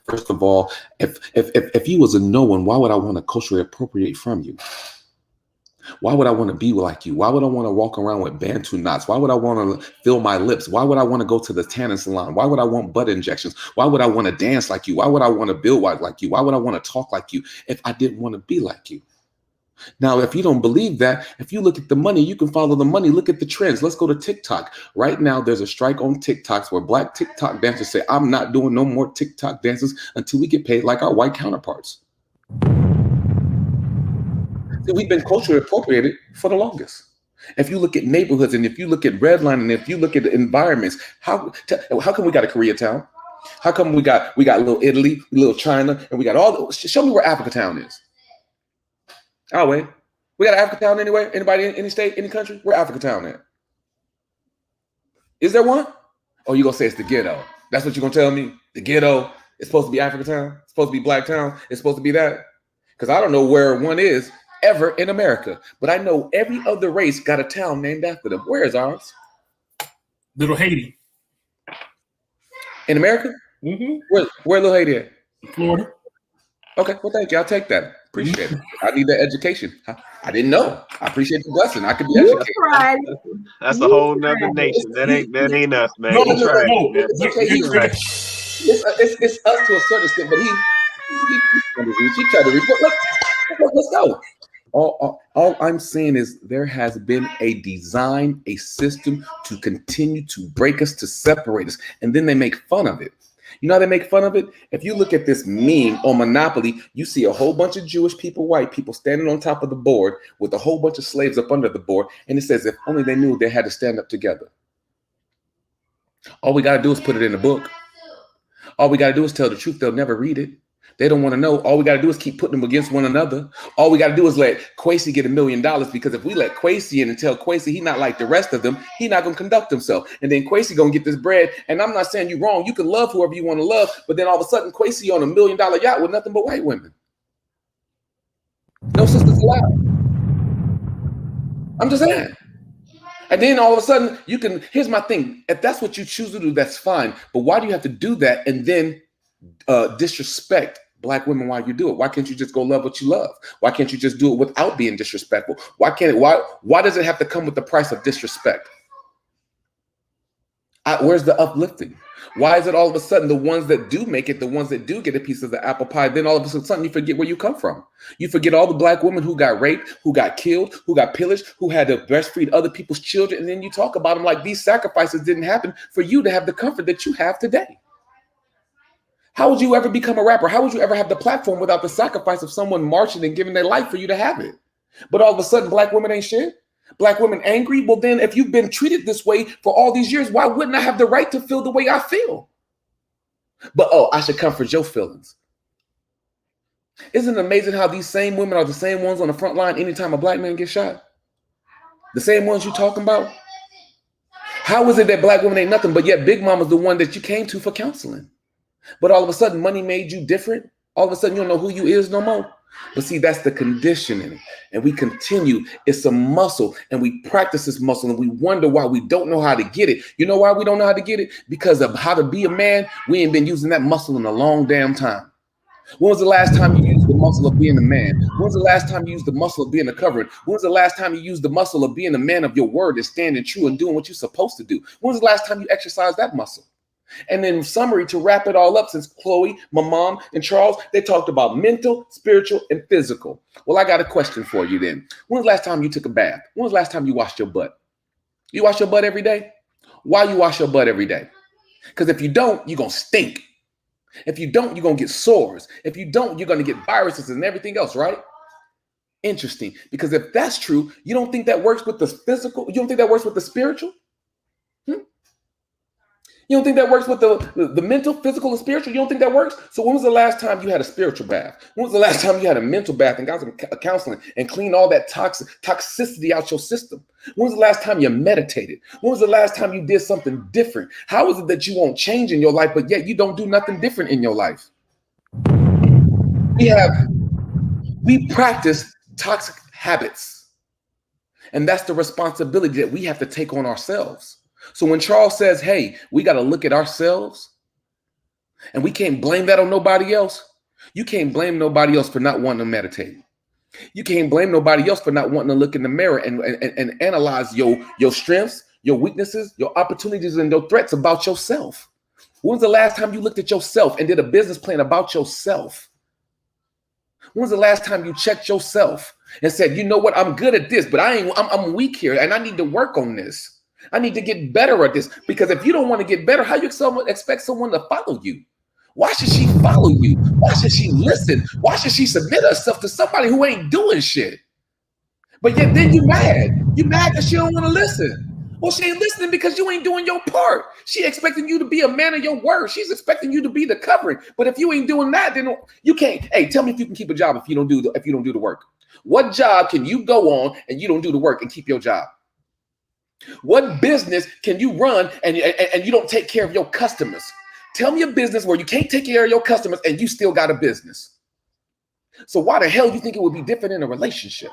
First of all, if you was a no one, why would I want to culturally appropriate from you? Why would I want to be like you? Why would I want to walk around with Bantu knots? Why would I want to fill my lips? Why would I want to go to the tanning salon? Why would I want butt injections? Why would I want to dance like you? Why would I want to build like you? Why would I want to talk like you if I didn't want to be like you? Now, if you don't believe that, if you look at the money, you can follow the money. Look at the trends. Let's go to TikTok. Right now, there's a strike on TikToks where black TikTok dancers say, I'm not doing no more TikTok dances until we get paid like our white counterparts. See, we've been culturally appropriated for the longest. If you look at neighborhoods and if you look at redlining and if you look at the environments, how come we got a Koreatown? How come we got little Italy, little China, and we got all? Show me where Africa Town is. Oh wait, we got Africa Town anywhere? Anybody in any state, any country? Where Africa Town at? Is there one? Oh, you gonna say it's the ghetto? That's what you're gonna tell me? The ghetto is supposed to be Africa Town? It's supposed to be Black Town? It's supposed to be that? Because I don't know where one is. ever in America. But I know every other race got a town named after them. Where is ours? Little Haiti. In America? Mm-hmm. Where Little Haiti at? Florida. Okay, well, thank you. I'll take that. Appreciate it. I need that education. I didn't know. I appreciate the blessing. I could be educated. Right. That's a whole nother nation. That ain't us, man. No, He tried, no. man. It's okay. He tried. It's us to a certain extent, but he tried to reach. Let's go. All I'm saying is there has been a design, a system to continue to break us, to separate us, and then they make fun of it. You know how they make fun of it? If you look at this meme on Monopoly, you see a whole bunch of Jewish people, white people standing on top of the board with a whole bunch of slaves up under the board, and it says if only they knew they had to stand up together. All we got to do is put it in a book. All we got to do is tell the truth. They'll never read it. They don't want to know. All we got to do is keep putting them against one another. All we got to do is let Kwesi get $1 million, because if we let Kwesi in and tell Kwesi he not like the rest of them, he not going to conduct himself. And then Kwesi going to get this bread. And I'm not saying you wrong. You can love whoever you want to love. But then all of a sudden, Kwesi on $1 million yacht with nothing but white women. No sisters allowed. I'm just saying. And then all of a sudden, you can, here's my thing. If that's what you choose to do, that's fine. But why do you have to do that and then disrespect Black women while you do it? Why can't you just go love what you love? Why can't you just do it without being disrespectful? Why does it have to come with the price of disrespect? Where's the uplifting? Why is it all of a sudden the ones that do make it, the ones that do get a piece of the apple pie, then all of a sudden you forget where you come from? You forget all the Black women who got raped, who got killed, who got pillaged, who had to breastfeed other people's children, and then you talk about them like these sacrifices didn't happen for you to have the comfort that you have today. How would you ever become a rapper? How would you ever have the platform without the sacrifice of someone marching and giving their life for you to have it? But all of a sudden, Black women ain't shit? Black women angry? Well, then if you've been treated this way for all these years, why wouldn't I have the right to feel the way I feel? But, I should comfort your feelings. Isn't it amazing how these same women are the same ones on the front line anytime a Black man gets shot? The same ones you talking about? How is it that Black women ain't nothing, but yet Big Mama's the one that you came to for counseling? But all of a sudden, money made you different. All of a sudden, you don't know who you is no more. But see, that's the conditioning. And we continue. It's a muscle. And we practice this muscle. And we wonder why we don't know how to get it. You know why we don't know how to get it? Because of how to be a man. We ain't been using that muscle in a long damn time. When was the last time you used the muscle of being a man? When was the last time you used the muscle of being a covering? When was the last time you used the muscle of being a man of your word and standing true and doing what you're supposed to do? When was the last time you exercised that muscle? And in summary, to wrap it all up, since Chloe, my mom, and Charles, they talked about mental, spiritual, and physical. Well, I got a question for you then. When was the last time you took a bath? When was the last time you washed your butt? You wash your butt every day? Why you wash your butt every day? Because if you don't, you're going to stink. If you don't, you're going to get sores. If you don't, you're going to get viruses and everything else, right? Interesting. Because if that's true, you don't think that works with the physical? You don't think that works with the spiritual? You don't think that works with the mental, physical, and spiritual? You don't think that works? So when was the last time you had a spiritual bath? When was the last time you had a mental bath and got some counseling and cleaned all that toxicity out your system? When was the last time you meditated? When was the last time you did something different? How is it that you won't change in your life, but yet you don't do nothing different in your life? We practice toxic habits. And that's the responsibility that we have to take on ourselves. So when Charles says, hey, we got to look at ourselves and we can't blame that on nobody else. You can't blame nobody else for not wanting to meditate. You can't blame nobody else for not wanting to look in the mirror and analyze your strengths, your weaknesses, your opportunities, and your threats about yourself. When was the last time you looked at yourself and did a business plan about yourself? When was the last time you checked yourself and said, you know what, I'm good at this, but I'm weak here and I need to work on this. I need to get better at this, because if you don't want to get better, how you expect someone to follow you? Why should she follow you? Why should she listen? Why should she submit herself to somebody who ain't doing shit? But yet then you mad. You mad that she don't want to listen. Well, she ain't listening because you ain't doing your part. She expecting you to be a man of your word. She's expecting you to be the covering. But if you ain't doing that, then you can't. Hey, tell me if you can keep a job if you don't do the work. What job can you go on and you don't do the work and keep your job? What business can you run and you don't take care of your customers? Tell me a business where you can't take care of your customers and you still got a business. So why the hell you think it would be different in a relationship?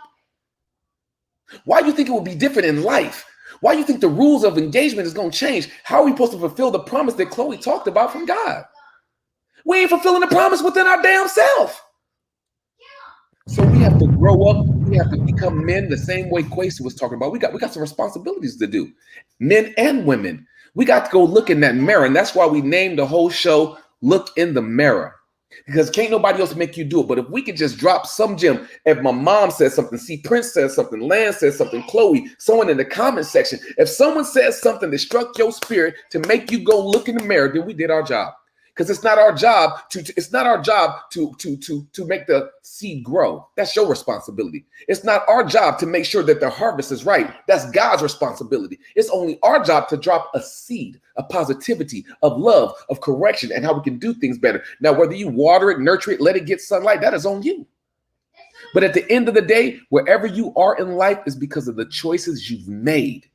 Why do you think it would be different in life? Why do you think the rules of engagement is going to change? How are we supposed to fulfill the promise that Chloe talked about from God? We ain't fulfilling the promise within our damn self. So we have to grow up. We have to become men the same way Quasi was talking about. We got some responsibilities to do, men and women. We got to go look in that mirror. And that's why we named the whole show Look in the Mirror. Because can't nobody else make you do it. But if we could just drop some gem, if my mom says something, see Prince says something, Lance says something, Chloe, someone in the comment section, if someone says something that struck your spirit to make you go look in the mirror, then we did our job. Because it's not our job to make the seed grow. That's your responsibility. It's not our job to make sure that the harvest is right. That's God's responsibility. It's only our job to drop a seed, a positivity of love, of correction, and how we can do things better. Now, whether you water it, nurture it, let it get sunlight, that is on you. But at the end of the day, wherever you are in life is because of the choices you've made.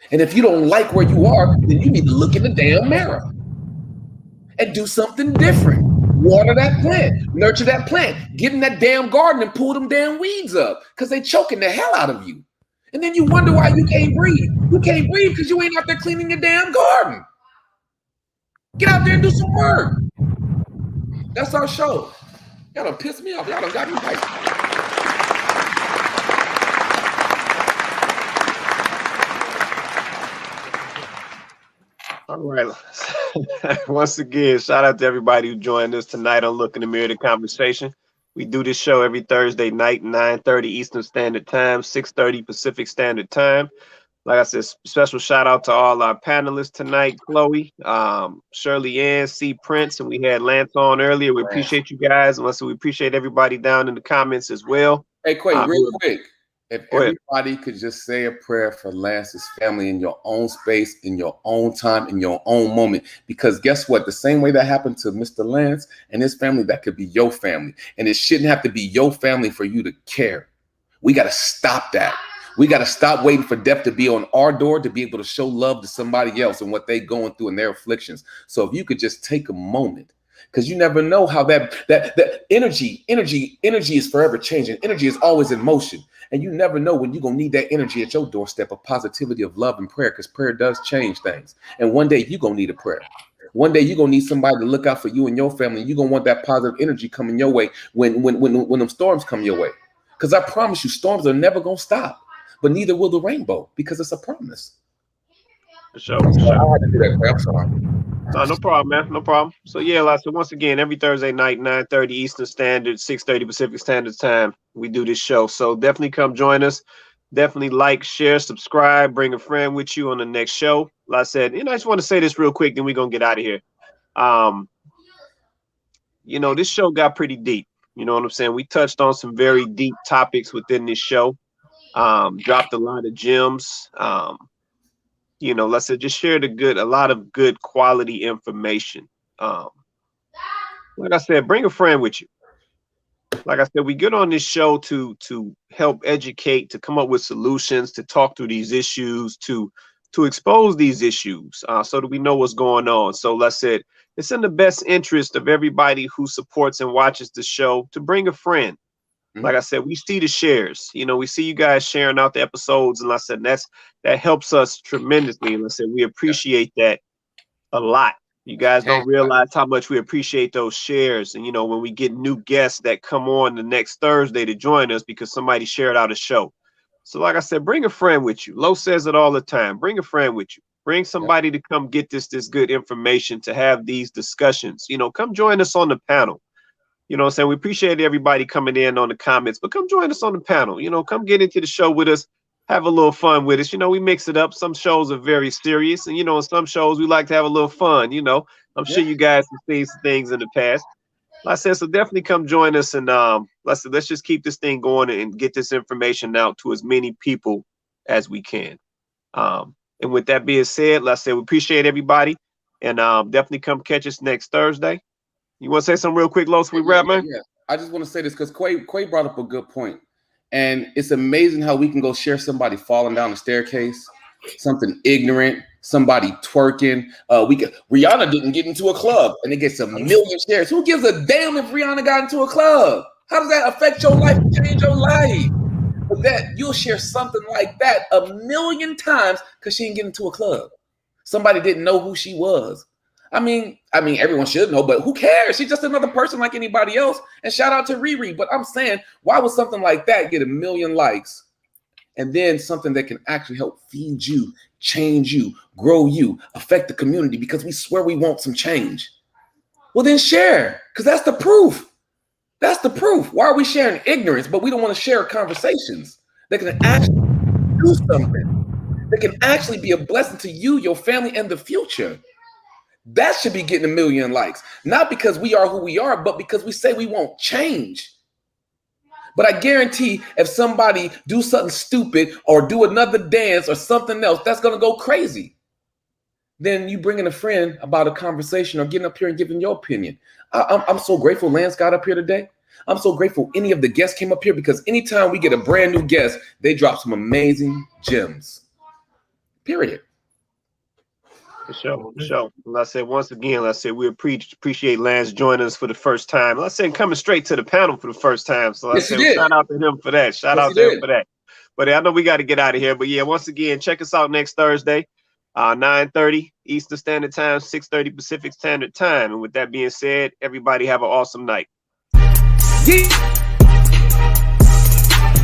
And if you don't like where you are, then you need to look in the damn mirror and do something different. Water that plant, nurture that plant, get in that damn garden and pull them damn weeds up because they choking the hell out of you. And then you wonder why you can't breathe. You can't breathe because you ain't out there cleaning your damn garden. Get out there and do some work. That's our show. Y'all done pissed me off. Y'all done got me hyped. All right. Once again, shout out to everybody who joined us tonight on Look in the Mirror, the conversation. We do this show every Thursday night, 9:30 Eastern Standard Time, 6:30 Pacific Standard Time. Like I said, special shout out to all our panelists tonight, Chloe, Shirley Ann, C. Prince, and we had Lance on earlier. We appreciate you guys. And we appreciate everybody down in the comments as well. Hey, Quay, real quick. If everybody could just say a prayer for Lance's family in your own space, in your own time, in your own moment. Because guess what? The same way that happened to Mr. Lance and his family, that could be your family. And it shouldn't have to be your family for you to care. We got to stop that. We got to stop waiting for death to be on our door to be able to show love to somebody else and what they're going through and their afflictions. So if you could just take a moment, because you never know how that energy is forever changing. Energy is always in motion. And you never know when you're going to need that energy at your doorstep of positivity, of love and prayer, because prayer does change things. And one day you're going to need a prayer. One day you're going to need somebody to look out for you and your family. You're going to want that positive energy coming your way when them storms come your way. Because I promise you, storms are never going to stop. But neither will the rainbow, because it's a promise. For sure. I had to do that. I'm sorry. No problem, man. No problem. So yeah, so once again, every Thursday night, 9:30 Eastern Standard, 6:30 Pacific Standard Time, we do this show. So definitely come join us. Definitely like, share, subscribe, bring a friend with you on the next show. Like I said, I just want to say this real quick, then we're gonna get out of here. This show got pretty deep. You know what I'm saying? We touched on some very deep topics within this show. Dropped a lot of gems. Let's say just shared a lot of good quality information. Like I said, bring a friend with you. Like I said, we get on this show to help educate, to come up with solutions, to talk through these issues, to expose these issues, so that we know what's going on. So like I said, it's in the best interest of everybody who supports and watches the show to bring a friend. Like I said, we see the shares. We see you guys sharing out the episodes, and like I said, that helps us tremendously. And like I said, we appreciate that a lot. You guys don't realize how much we appreciate those shares. And when we get new guests that come on the next Thursday to join us because somebody shared out a show. So like I said, bring a friend with you. Lo says it all the time. Bring a friend with you. Bring somebody to come get this good information, to have these discussions. Come join us on the panel. You know what I'm saying? We appreciate everybody coming in on the comments, but come join us on the panel. Come get into the show with us. Have a little fun with us. We mix it up. Some shows are very serious, and in some shows we like to have a little fun. I'm sure you guys have seen some things in the past. Like I said, so definitely come join us, and let's just keep this thing going and get this information out to as many people as we can. And with that being said, like I said, we appreciate everybody, and definitely come catch us next Thursday. You want to say something real quick, Los? We wrap, man? Yeah. I just want to say this because Quay brought up a good point. And it's amazing how we can go share somebody falling down the staircase, something ignorant, somebody twerking. Rihanna didn't get into a club and it gets a million shares. Who gives a damn if Rihanna got into a club? How does that affect your life and change your life? But that you'll share something like that a million times because she didn't get into a club. Somebody didn't know who she was. I mean, everyone should know, but who cares? She's just another person like anybody else. And shout out to Riri. But I'm saying, why would something like that get a million likes? And then something that can actually help feed you, change you, grow you, affect the community, because we swear we want some change. Well, then share, because that's the proof. That's the proof. Why are we sharing ignorance, but we don't want to share conversations that can actually do something, that can actually be a blessing to you, your family, and the future? That should be getting a million likes, not because we are who we are, but because we say we won't change. But I guarantee if somebody do something stupid or do another dance or something else, that's going to go crazy. Then you bringing a friend about a conversation or getting up here and giving your opinion. I'm so grateful Lance got up here today. I'm so grateful any of the guests came up here, because anytime we get a brand new guest, they drop some amazing gems. Period. For sure. Like I said, once again, we appreciate Lance joining us for the first time. Like I said, coming straight to the panel for the first time. So I said, shout out to him for that. Shout out to him for that. But I know we got to get out of here. But yeah, once again, check us out next Thursday, 9:30 Eastern Standard Time, 6:30 Pacific Standard Time. And with that being said, everybody have an awesome night.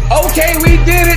Okay, we did it.